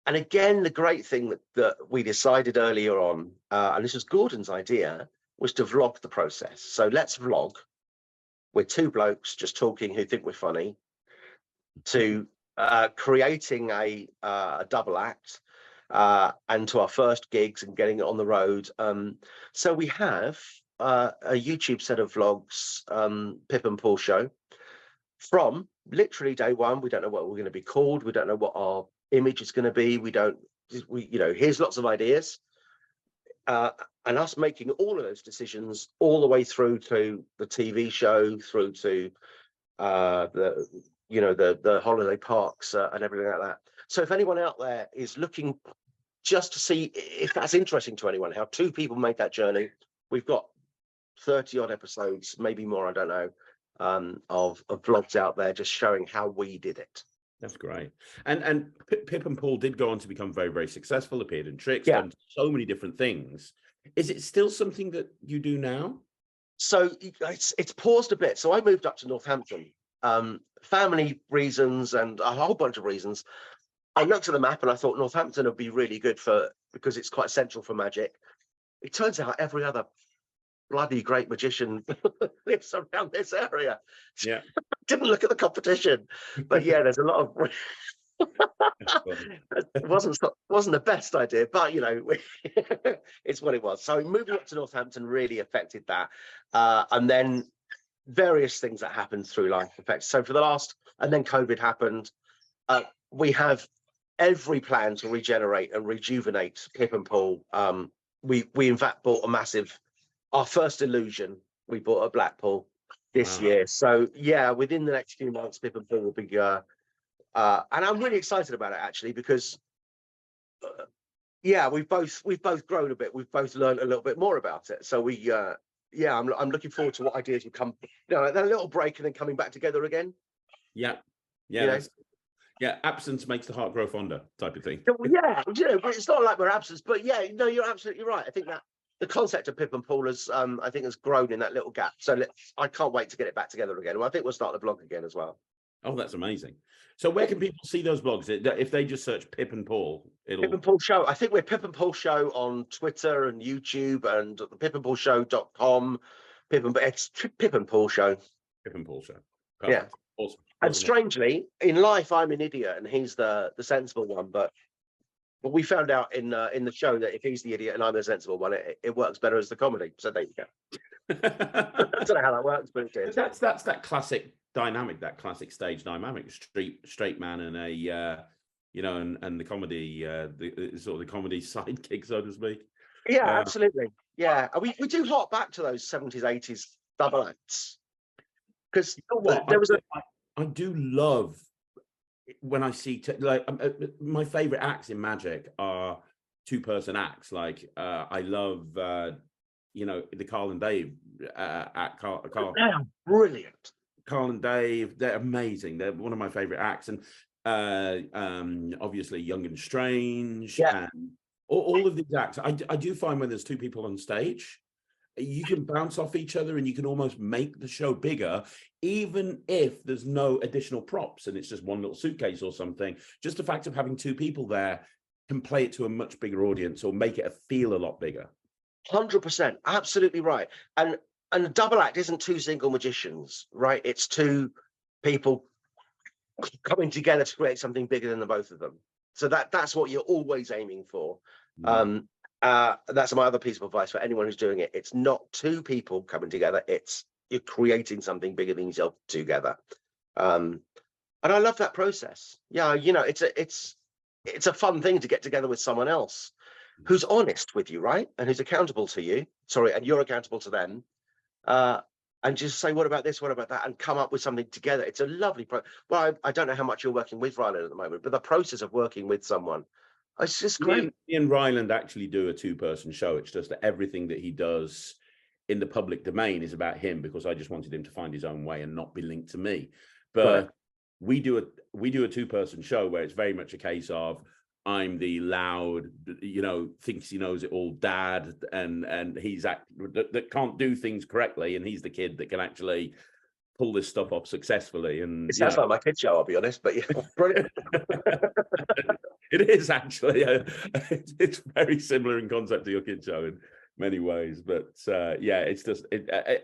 again, the great thing that we decided earlier on, and this was Gordon's idea, was to vlog the process. So let's vlog. We're two blokes just talking who think we're funny, to creating a double act, and to our first gigs and getting it on the road. So we have a YouTube set of vlogs, Pip and Pool show, from literally day one. We don't know what we're going to be called. We don't know what our image is going to be. Here's lots of ideas, and us making all of those decisions all the way through to the TV show, through to the holiday parks and everything like that. So if anyone out there is looking just to see if that's interesting to anyone, how two people made that journey, we've got 30 odd episodes, maybe more, I don't know, of vlogs out there just showing how we did it. That's great. And Pip and Paul did go on to become very, very successful, appeared in tricks, done so many different things. Is it still something that you do now? So it's paused a bit. So I moved up to Northampton, family reasons and a whole bunch of reasons. I looked at the map and I thought Northampton would be really good because it's quite central for magic. It turns out every other bloody great magician lives around this area. Yeah. Didn't look at the competition, but yeah, there's a lot of it wasn't the best idea, but it's what it was. So moving up to Northampton really affected that, and then various things that happened through life affected. So and then COVID happened. We have every plan to regenerate and rejuvenate Pip and Pool. We in fact bought our first illusion. We bought at Blackpool this year. So yeah, within the next few months, Pip and Pool will be and I'm really excited about it, actually, because we've both grown a bit. We've both learned a little bit more about it. So I'm looking forward to what ideas will come. Then a little break and then coming back together again. Yeah. Yeah, absence makes the heart grow fonder type of thing. Yeah, but it's not like we're absent. But yeah, no, you're absolutely right. I think that the concept of Pip and Pool has, I think, has grown in that little gap. So I can't wait to get it back together again. Well, I think we'll start the blog again as well. Oh, that's amazing. So where can people see those blogs? If they just search Pip and Paul, Pip and Pool Show. I think we're Pip and Pool Show on Twitter and YouTube and the pipandpoolshow.com. It's Pip and Paul Show. Pip and Paul Show. Perfect. Yeah. Awesome. And strangely, in life, I'm an idiot and he's the sensible one. But we found out in the show that if he's the idiot and I'm the sensible one, it works better as the comedy. So there you go. I don't know how that works, but it is. That's that classic dynamic, that classic stage dynamic. Straight man and a and the comedy, the sort of the comedy sidekick, so to speak. Yeah, absolutely. Yeah, we do hark back to those 70s, 80s double acts because there was I do love when I see my favorite acts in magic are two-person acts. Like I love the Carl and Dave act. Carl, brilliant. Carl and Dave, they're amazing. They're one of my favorite acts, and obviously Young and Strange, and all of these acts. I do find when there's two people on stage, you can bounce off each other and you can almost make the show bigger, even if there's no additional props and it's just one little suitcase or something. Just the fact of having two people there can play it to a much bigger audience or make it feel a lot bigger. 100%, absolutely right. And a double act isn't two single magicians, right? It's two people coming together to create something bigger than the both of them. So that's what you're always aiming for. That's my other piece of advice for anyone who's doing it. It's not two people coming together. It's you're creating something bigger than yourself together. And I love that process. Yeah, it's a fun thing to get together with someone else who's honest with you, right? And who's accountable to you. Sorry, and you're accountable to them. And just say, what about this? What about that? And come up with something together. It's a lovely Well, I don't know how much you're working with Ryland at the moment, but the process of working with someone, it's just great. Me and Ryland actually do a two-person show. It's just that everything that he does in the public domain is about him, because I just wanted him to find his own way and not be linked to me. But we do a two-person show where it's very much a case of I'm the loud, thinks he knows it all dad, and he's that can't do things correctly, and he's the kid that can actually pull this stuff off successfully. And it sounds like my kid show, I'll be honest, but yeah, brilliant. It is actually. It's very similar in concept to your kid show in many ways, but it's just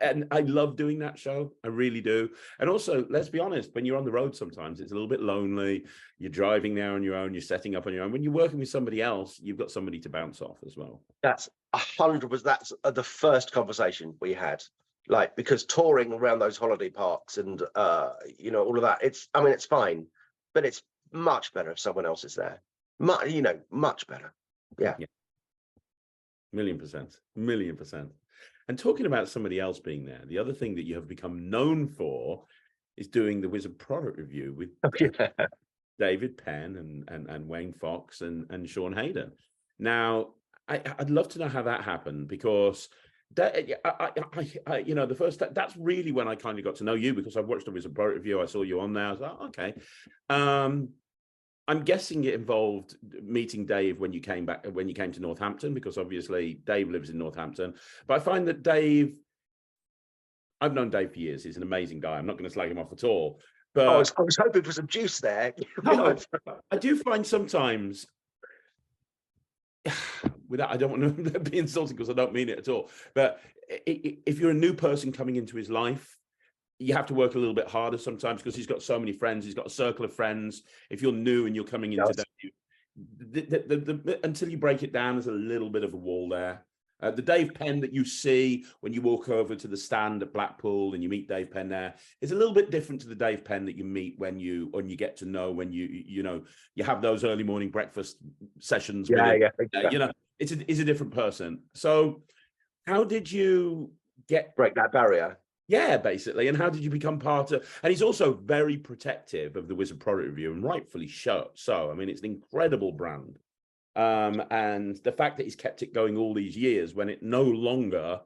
and I love doing that show. I really do. And also, let's be honest, when you're on the road, sometimes it's a little bit lonely. You're driving there on your own. You're setting up on your own. When you're working with somebody else, you've got somebody to bounce off as well. That's 100%. That's the first conversation we had. Like, because touring around those holiday parks and all of that, it's fine, but it's much better if someone else is there. Much better. Yeah. 1,000,000%. And talking about somebody else being there, the other thing that you have become known for is doing the Wizard product review with David Penn and Wayne Fox and Sean Hayden. Now, I'd love to know how that happened, because the first that's really when I kind of got to know you, because I watched the Wizard product review. I saw you on there. I was like, okay. I'm guessing it involved meeting Dave when you came to Northampton, because obviously Dave lives in Northampton. But I find that I've known Dave for years. He's an amazing guy. I'm not going to slag him off at all. But I was hoping for some juice there. No, I do find sometimes, I don't want to be insulting because I don't mean it at all, but if you're a new person coming into his life, you have to work a little bit harder sometimes, because he's got so many friends. He's got a circle of friends. If you're new and you're coming into that, until you break it down, there's a little bit of a wall there. The Dave Penn that you see when you walk over to the stand at Blackpool and you meet Dave Penn there is a little bit different to the Dave Penn that you meet when you get to know, when you have those early morning breakfast sessions. It's a different person. So how did you break that barrier? Yeah, basically. And how did you become part of? And he's also very protective of the Wizard product review, and rightfully so. I mean, it's an incredible brand. And the fact that he's kept it going all these years when it no longer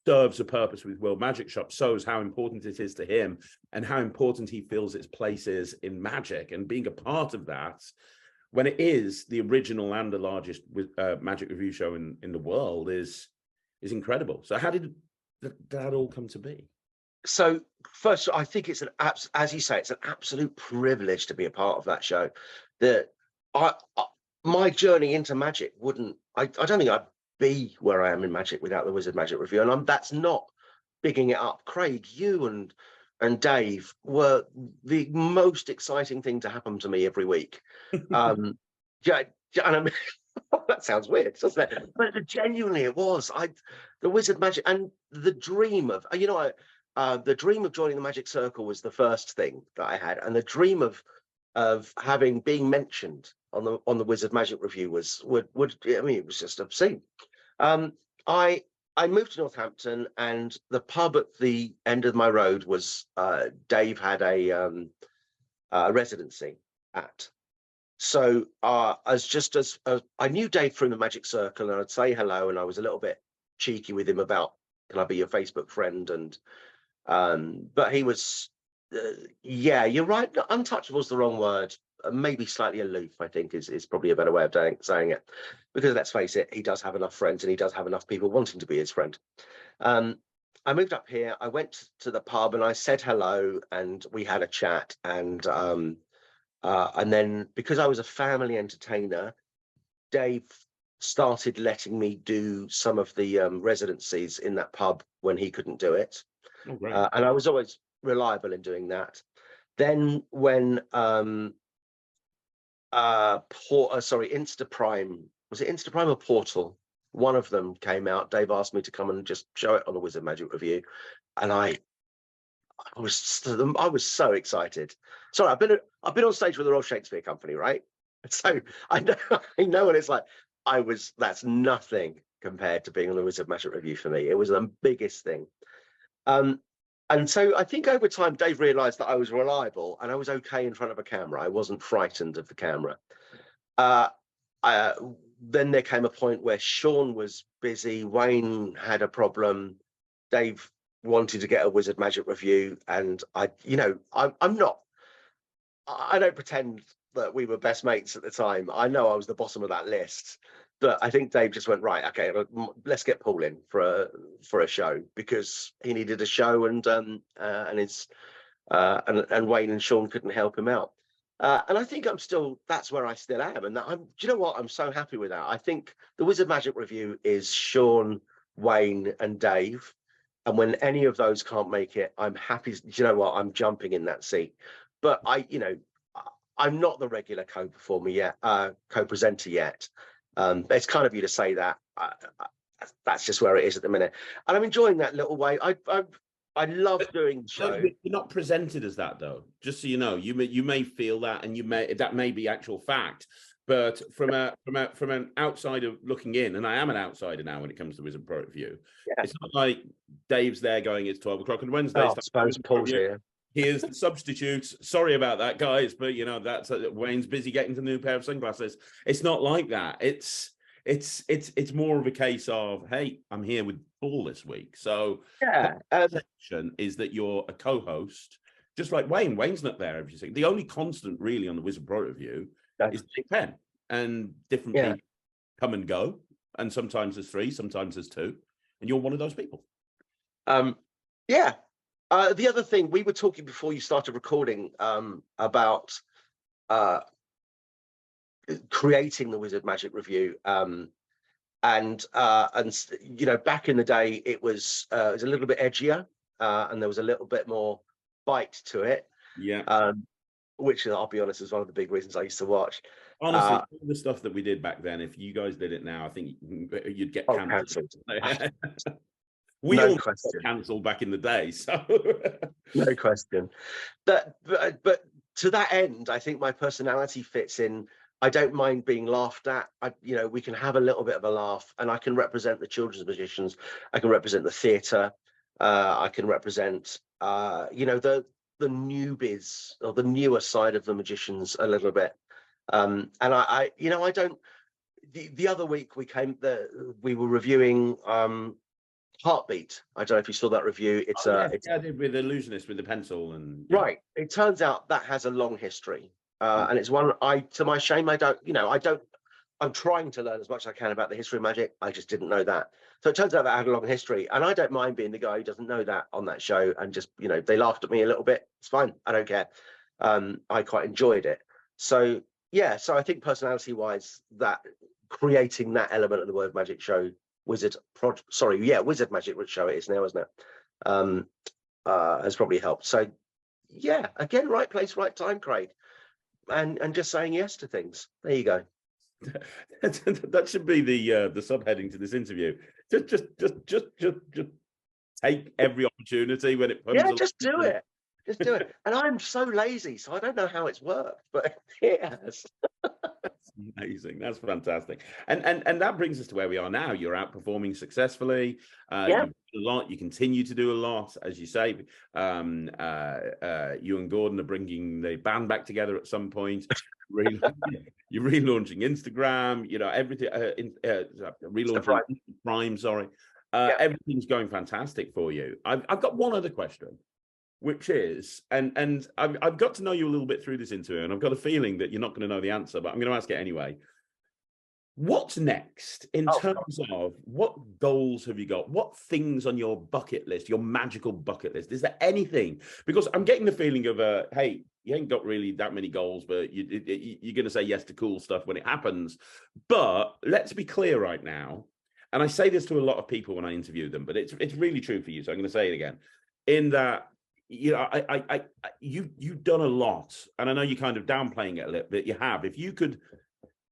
serves a purpose with World Magic Shop, shows how important it is to him and how important he feels its place is in magic. And being a part of that, when it is the original and the largest magic review show in the world, is incredible. So how did that all come to be? So first, I think it's as you say, it's an absolute privilege to be a part of that show. That my journey into magic I don't think I'd be where I am in magic without the Wizard Magic Review, and that's not bigging it up. Craig, you and Dave were the most exciting thing to happen to me every week. Yeah, and I mean, that sounds weird, doesn't it? But genuinely, it was. The Wizard Magic and the dream of the dream of joining the Magic Circle was the first thing that I had, and the dream of being mentioned on the Wizard Magic Review would I mean, it was just obscene. I moved to Northampton, and the pub at the end of my road was Dave had a residency at. So as I knew Dave from the Magic Circle, and I'd say hello, and I was a little bit cheeky with him about, can I be your Facebook friend? And but he was yeah, you're right, untouchable is the wrong word. Maybe slightly aloof, I think, is probably a better way of saying it, because let's face it, he does have enough friends, and he does have enough people wanting to be his friend. I moved up here, I went to the pub, and I said hello, and we had a chat, and then, because I was a family entertainer, Dave started letting me do some of the residencies in that pub when he couldn't do it. Oh, great. And I was always reliable in doing that. Then when Instaprime, was it Instaprime or Portal? One of them came out. Dave asked me to come and just show it on the Wizard Magic Review, and I was so excited. Sorry, I've been on stage with the Royal Shakespeare Company, right? So I know what it's like. That's nothing compared to being on the Wizard Magic Review for me. It was the biggest thing. And so I think over time, Dave realized that I was reliable and I was okay in front of a camera. I wasn't frightened of the camera. Then there came a point where Sean was busy, Wayne had a problem, Dave wanted to get a Wizard Magic Review, and I don't pretend that we were best mates at the time. I know I was the bottom of that list, but I think Dave just went, right, okay, let's get Paul in for a show, because he needed a show, and Wayne and Sean couldn't help him out. And I think that's where I still am. And do you know what? I'm so happy with that. I think the Wizard Magic Review is Sean, Wayne, and Dave. And when any of those can't make it, I'm happy. Do you know what? I'm jumping in that seat. But I'm not the regular co-presenter yet. It's kind of you to say that. That's just where it is at the minute, and I'm enjoying that little way. I love doing the show. You're not presented as that, though. Just so you know, you may feel that, and that may be actual fact. But from an outsider looking in, and I am an outsider now when it comes to Wizard Pro Review, it's not like Dave's there going, it's 12 o'clock on Wednesday. I suppose Paul's here. Here's the substitutes. Sorry about that, guys, but that's Wayne's busy getting the new pair of sunglasses. It's not like that. It's more of a case of, hey, I'm here with Paul this week. So yeah, section is that you're a co-host, just like Wayne. Wayne's not there every single. The only constant really on the Wizard Pro Review is Big Pen, and different people come and go, and sometimes there's 3, sometimes there's 2, and you're one of those people. Yeah. The other thing, we were talking before you started recording about creating the Wizard Magic Review, and back in the day it was a little bit edgier, and there was a little bit more bite to it. Yeah. Which, I'll be honest, is one of the big reasons I used to watch. Honestly, all the stuff that we did back then, if you guys did it now, I think you'd get cancelled. We all got cancelled back in the day, so no question. But to that end, I think my personality fits in. I don't mind being laughed at. We can have a little bit of a laugh, and I can represent the children's magicians. I can represent the theatre. I can represent, the newbies or the newer side of the magicians a little bit. And I don't. The other week we were reviewing Heartbeat. I don't know if you saw that review. Oh, yes, yeah, I did with Illusionist with the pencil and yeah. Right. It turns out that has a long history. Mm. And it's one to my shame, I'm trying to learn as much as I can about the history of magic. I just didn't know that. So it turns out that I had a long history, and I don't mind being the guy who doesn't know that on that show. And just, they laughed at me a little bit. It's fine. I don't care. I quite enjoyed it. So yeah, so I think personality wise, that creating that element of the Word Magic show, Wizard Magic show it is now, isn't it? Has probably helped. So yeah, again, right place, right time, Craig. And just saying yes to things. There you go. That should be the subheading to this interview. Just take every opportunity when it comes. Yeah, just do it. Just do it. And I'm so lazy, so I don't know how it's worked, but it has. Amazing. That's fantastic. And that brings us to where we are now. You're outperforming successfully. Yeah. You do a lot. You continue to do a lot, as you say. You and Gordon are bringing the band back together at some point. You're relaunching Instagram. Everything. Relaunching Prime. Sorry. Everything's going fantastic for you. I've got one other question, which is, and I've got to know you a little bit through this interview, and I've got a feeling that you're not going to know the answer, but I'm going to ask it anyway. What's next in terms of what goals have you got? What things on your bucket list, your magical bucket list? Is there anything? Because I'm getting the feeling of, hey, you ain't got really that many goals, but you're going to say yes to cool stuff when it happens. But let's be clear right now, and I say this to a lot of people when I interview them, but it's really true for you, so I'm going to say it again. In that, you've done a lot, and I know you're kind of downplaying it a little bit. You have. If you could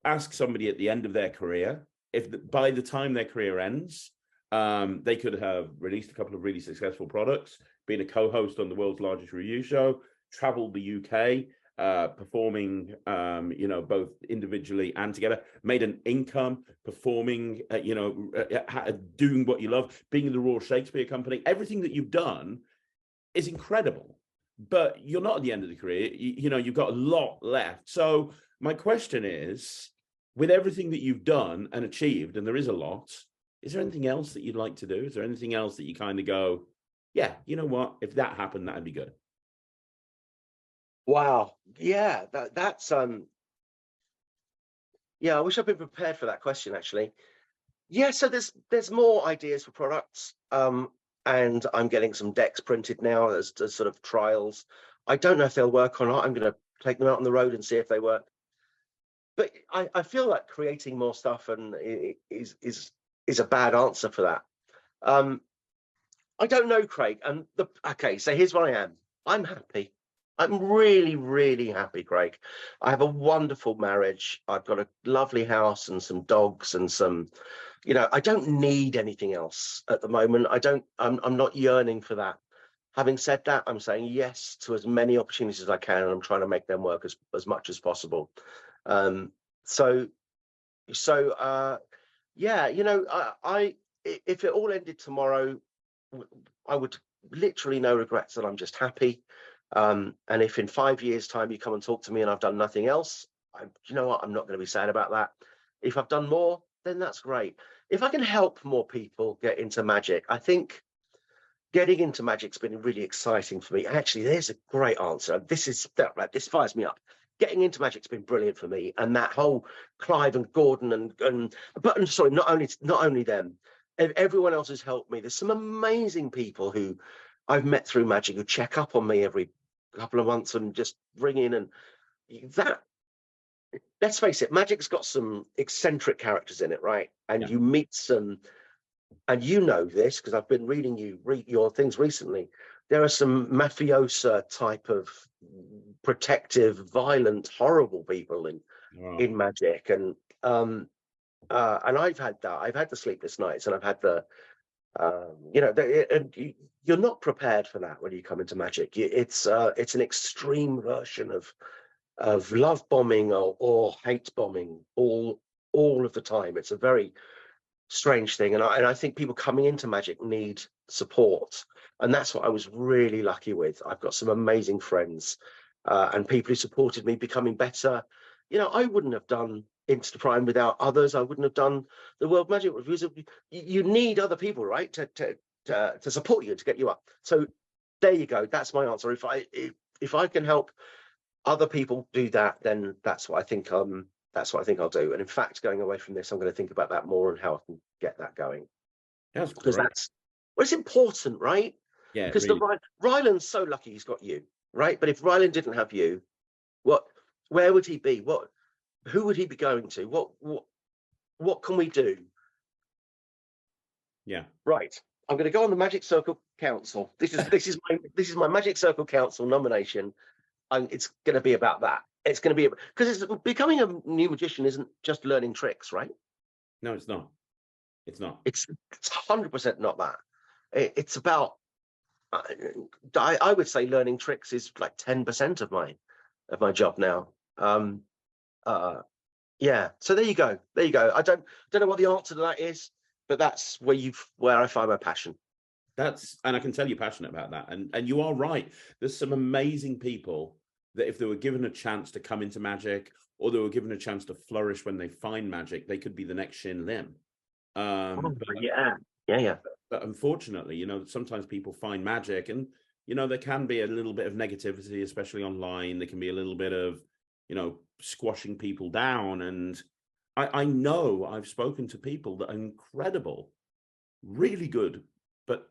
ask somebody at the end of their career, by the time their career ends, they could have released a couple of really successful products, been a co-host on the world's largest review show, traveled the UK, performing, both individually and together, made an income performing, doing what you love, being in the Royal Shakespeare Company. Everything that you've done is incredible, but you're not at the end of the career. You've got a lot left. So my question is, with everything that you've done and achieved, and there is a lot, is there anything else that you'd like to do? Is there anything else that you kind of go, yeah, you know what, if that happened, that'd be good? Wow. Yeah, that's yeah, I wish I'd been prepared for that question, actually. Yeah, so there's more ideas for products. And I'm getting some decks printed now as sort of trials. I don't know if they'll work or not. I'm going to take them out on the road and see if they work. But I feel like creating more stuff and is a bad answer for that. I don't know, Craig. And okay, so here's where I am. I'm happy. I'm really, really happy, Craig. I have a wonderful marriage. I've got a lovely house and some dogs and some, I don't need anything else at the moment. I'm not yearning for that. Having said that, I'm saying yes to as many opportunities as I can, and I'm trying to make them work as much as possible. Yeah, if it all ended tomorrow, I would literally no regrets, that I'm just happy. And if in 5 years' time you come and talk to me and I've done nothing else, you know what, I'm not going to be sad about that. If I've done more, then that's great. If I can help more people get into magic, I think getting into magic's been really exciting for me. Actually, there's a great answer. This fires me up. Getting into magic's been brilliant for me, and that whole Clive and Gordon but sorry, not only them, everyone else has helped me. There's some amazing people who I've met through magic who check up on me every couple of months and just ring in, and that, let's face it, magic's got some eccentric characters in it, right? And you meet some, and you know this because I've been reading your things recently. There are some mafiosa type of protective, violent, horrible people in magic, and I've had that. I've had the sleepless nights, and I've had the you're not prepared for that when you come into magic. It's an extreme version of love bombing or hate bombing all of the time. It's a very strange thing, and I think people coming into magic need support, and that's what I was really lucky with. I've got some amazing friends and people who supported me becoming better. I wouldn't have done into Prime without others. I wouldn't have done the World Magic Reviews. You need other people, right, to support you, to get you up. So there you go. That's my answer. If I can help other people do that, then that's what I think. That's what I think I'll do. And in fact, going away from this, I'm going to think about that more and how I can get that going. That's Because great. it's important, right? Yeah, Because really. Ryland's so lucky he's got you, right? But if Ryland didn't have you, where would he be? Who would he be going to? What can we do? Yeah. Right. I'm going to go on the Magic Circle Council. This is my Magic Circle Council nomination, and it's going to be about that. It's going to be because it's becoming a new magician isn't just learning tricks, right? No, it's not. It's not. It's 100% not that. It's about. I would say learning tricks is like 10% of my job now. Yeah. So there you go. There you go. I don't know what the answer to that is, but that's where I find my passion. And I can tell you're passionate about that. And you are right. There's some amazing people that if they were given a chance to come into magic, or they were given a chance to flourish when they find magic, they could be the next Shin Lim. Yeah. But unfortunately, sometimes people find magic, and there can be a little bit of negativity, especially online. There can be a little bit of squashing people down. And I know I've spoken to people that are incredible, really good, but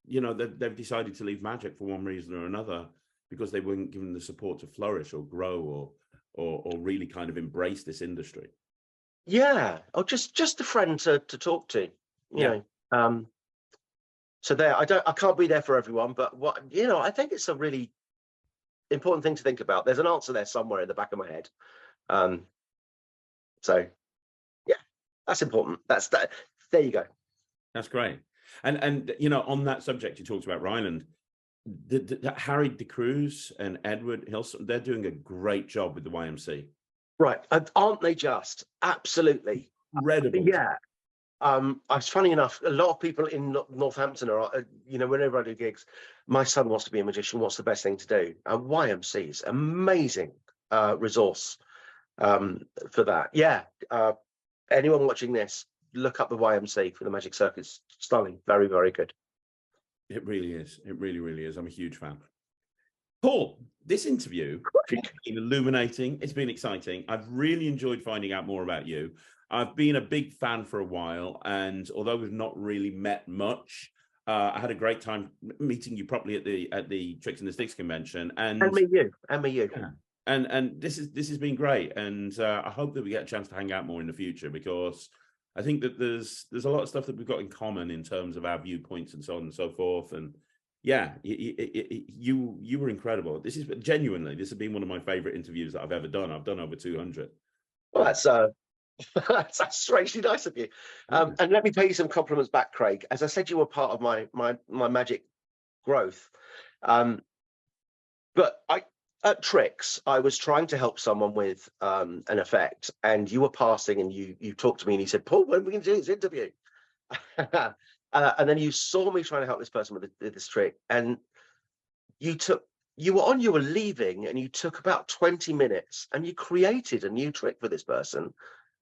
they've decided to leave magic for one reason or another, because they weren't given the support to flourish or grow or really kind of embrace this industry. Yeah, or just a friend to talk to, you know. So there, I can't be there for everyone, but I think it's a really important thing to think about. There's an answer there somewhere in the back of my head. So yeah, that's important. That's that. There you go. That's great. And on that subject, you talked about Ryland. Harry De Cruz and Edward Hilson, they're doing a great job with the YMC. Right. Aren't they just? Absolutely. Incredible. Yeah. It's funny enough, a lot of people in Northampton are, whenever I do gigs, my son wants to be a magician. What's the best thing to do? YMC is amazing resource for that. Yeah. Anyone watching this, look up the YMC for the Magic Circus. Stunning. Very, very good. It really is. It really, really is. I'm a huge fan. Paul, this interview has been illuminating. It's been exciting. I've really enjoyed finding out more about you. I've been a big fan for a while, and although we've not really met much, I had a great time meeting you properly at the Tricks and the Sticks convention. And me you. Yeah. And this has been great, and I hope that we get a chance to hang out more in the future, because I think that there's a lot of stuff that we've got in common in terms of our viewpoints and so on and so forth. And yeah, you were incredible. This has been one of my favorite interviews that I've ever done. I've done over 200. Well, that's strangely nice of you. And let me pay you some compliments back, Craig. As I said, you were part of my magic growth. But at Tricks, I was trying to help someone with an effect, and you were passing, and you talked to me, and you said, "Paul, when are we going to do this interview?" And then you saw me trying to help this person with this trick, and you were leaving, and you took about 20 minutes, and you created a new trick for this person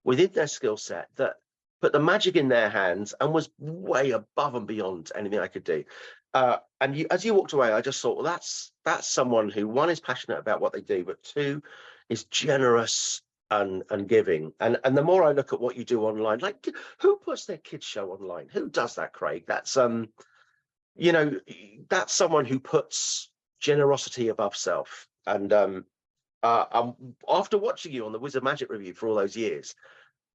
within their skill set that put the magic in their hands and was way above and beyond anything I could do. And as you walked away, I just thought, well, that's someone who, one, is passionate about what they do, but two, is generous and giving. And the more I look at what you do online, like, who puts their kids show online? Who does that, Craig? That's that's someone who puts generosity above self. And after watching you on the Wizard Magic Review for all those years,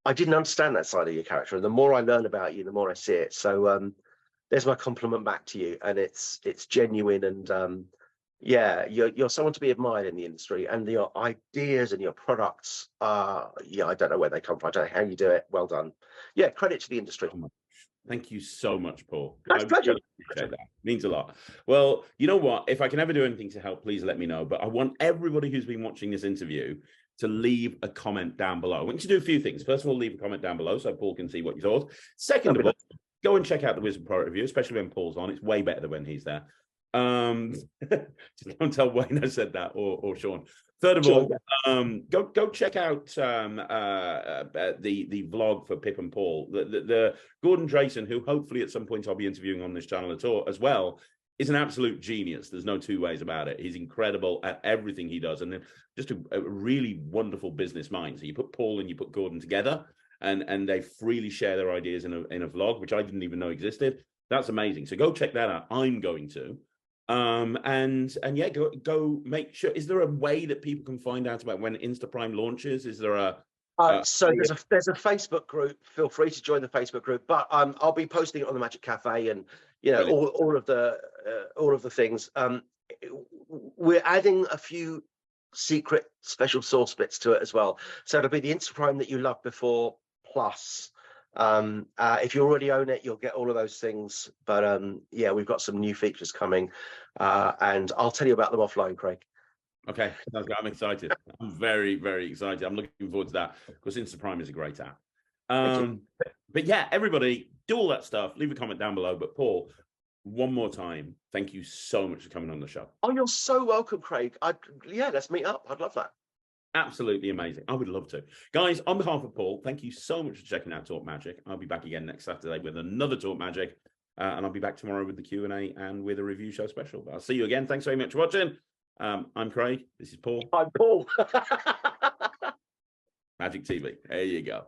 I didn't understand that side of your character. And the more I learn about you, the more I see it. So there's my compliment back to you. And it's genuine. And yeah, you're someone to be admired in the industry. And your ideas and your products, I don't know where they come from. I don't know how you do it. Well done. Yeah, credit to the industry. Thank you so much, Paul. That's pleasure. Really appreciate that. Means a lot. Well, you know what? If I can ever do anything to help, please let me know. But I want everybody who's been watching this interview to leave a comment down below. I want you to do a few things. First of all, leave a comment down below so Paul can see what you thought. Second of all, go and check out the Wizard Product Review, especially when Paul's on. It's way better than when he's there. Just don't tell Wayne I said that, or Sean. Third of Sure, all, go check out the vlog for Pip and Pool. The Gordon Drayson, who hopefully at some point I'll be interviewing on this channel as well, is an absolute genius. There's no two ways about it. He's incredible at everything he does, and then just a really wonderful business mind. So you put Paul and you put Gordon together, and they freely share their ideas in a vlog, which I didn't even know existed. That's amazing. So go check that out. I'm going to. And yeah, go make sure. Is there a way that people can find out about when Instaprime launches? Is there a so there's a Facebook group. Feel free to join the Facebook group, but I'll be posting it on the Magic Cafe, and you know, all of the things. We're adding a few secret special sauce bits to it as well. So it'll be the Instaprime that you loved before, plus if you already own it, you'll get all of those things. But yeah, we've got some new features coming, and I'll tell you about them offline, Craig. Okay, I'm excited. I'm very, very excited. I'm looking forward to that because Instaprime is a great app. But yeah, everybody, do all that stuff. Leave a comment down below. But Paul, one more time, thank you so much for coming on the show. Oh, you're so welcome, Craig. Yeah, let's meet up. I'd love that. Absolutely amazing. I would love to. Guys, on behalf of Paul, thank you so much for checking out Talk Magic. I'll be back again next Saturday with another Talk Magic. And I'll be back tomorrow with the Q&A and with a review show special. But I'll see you again. Thanks very much for watching. I'm Craig. This is Paul. I'm Paul. Magic TV. There you go.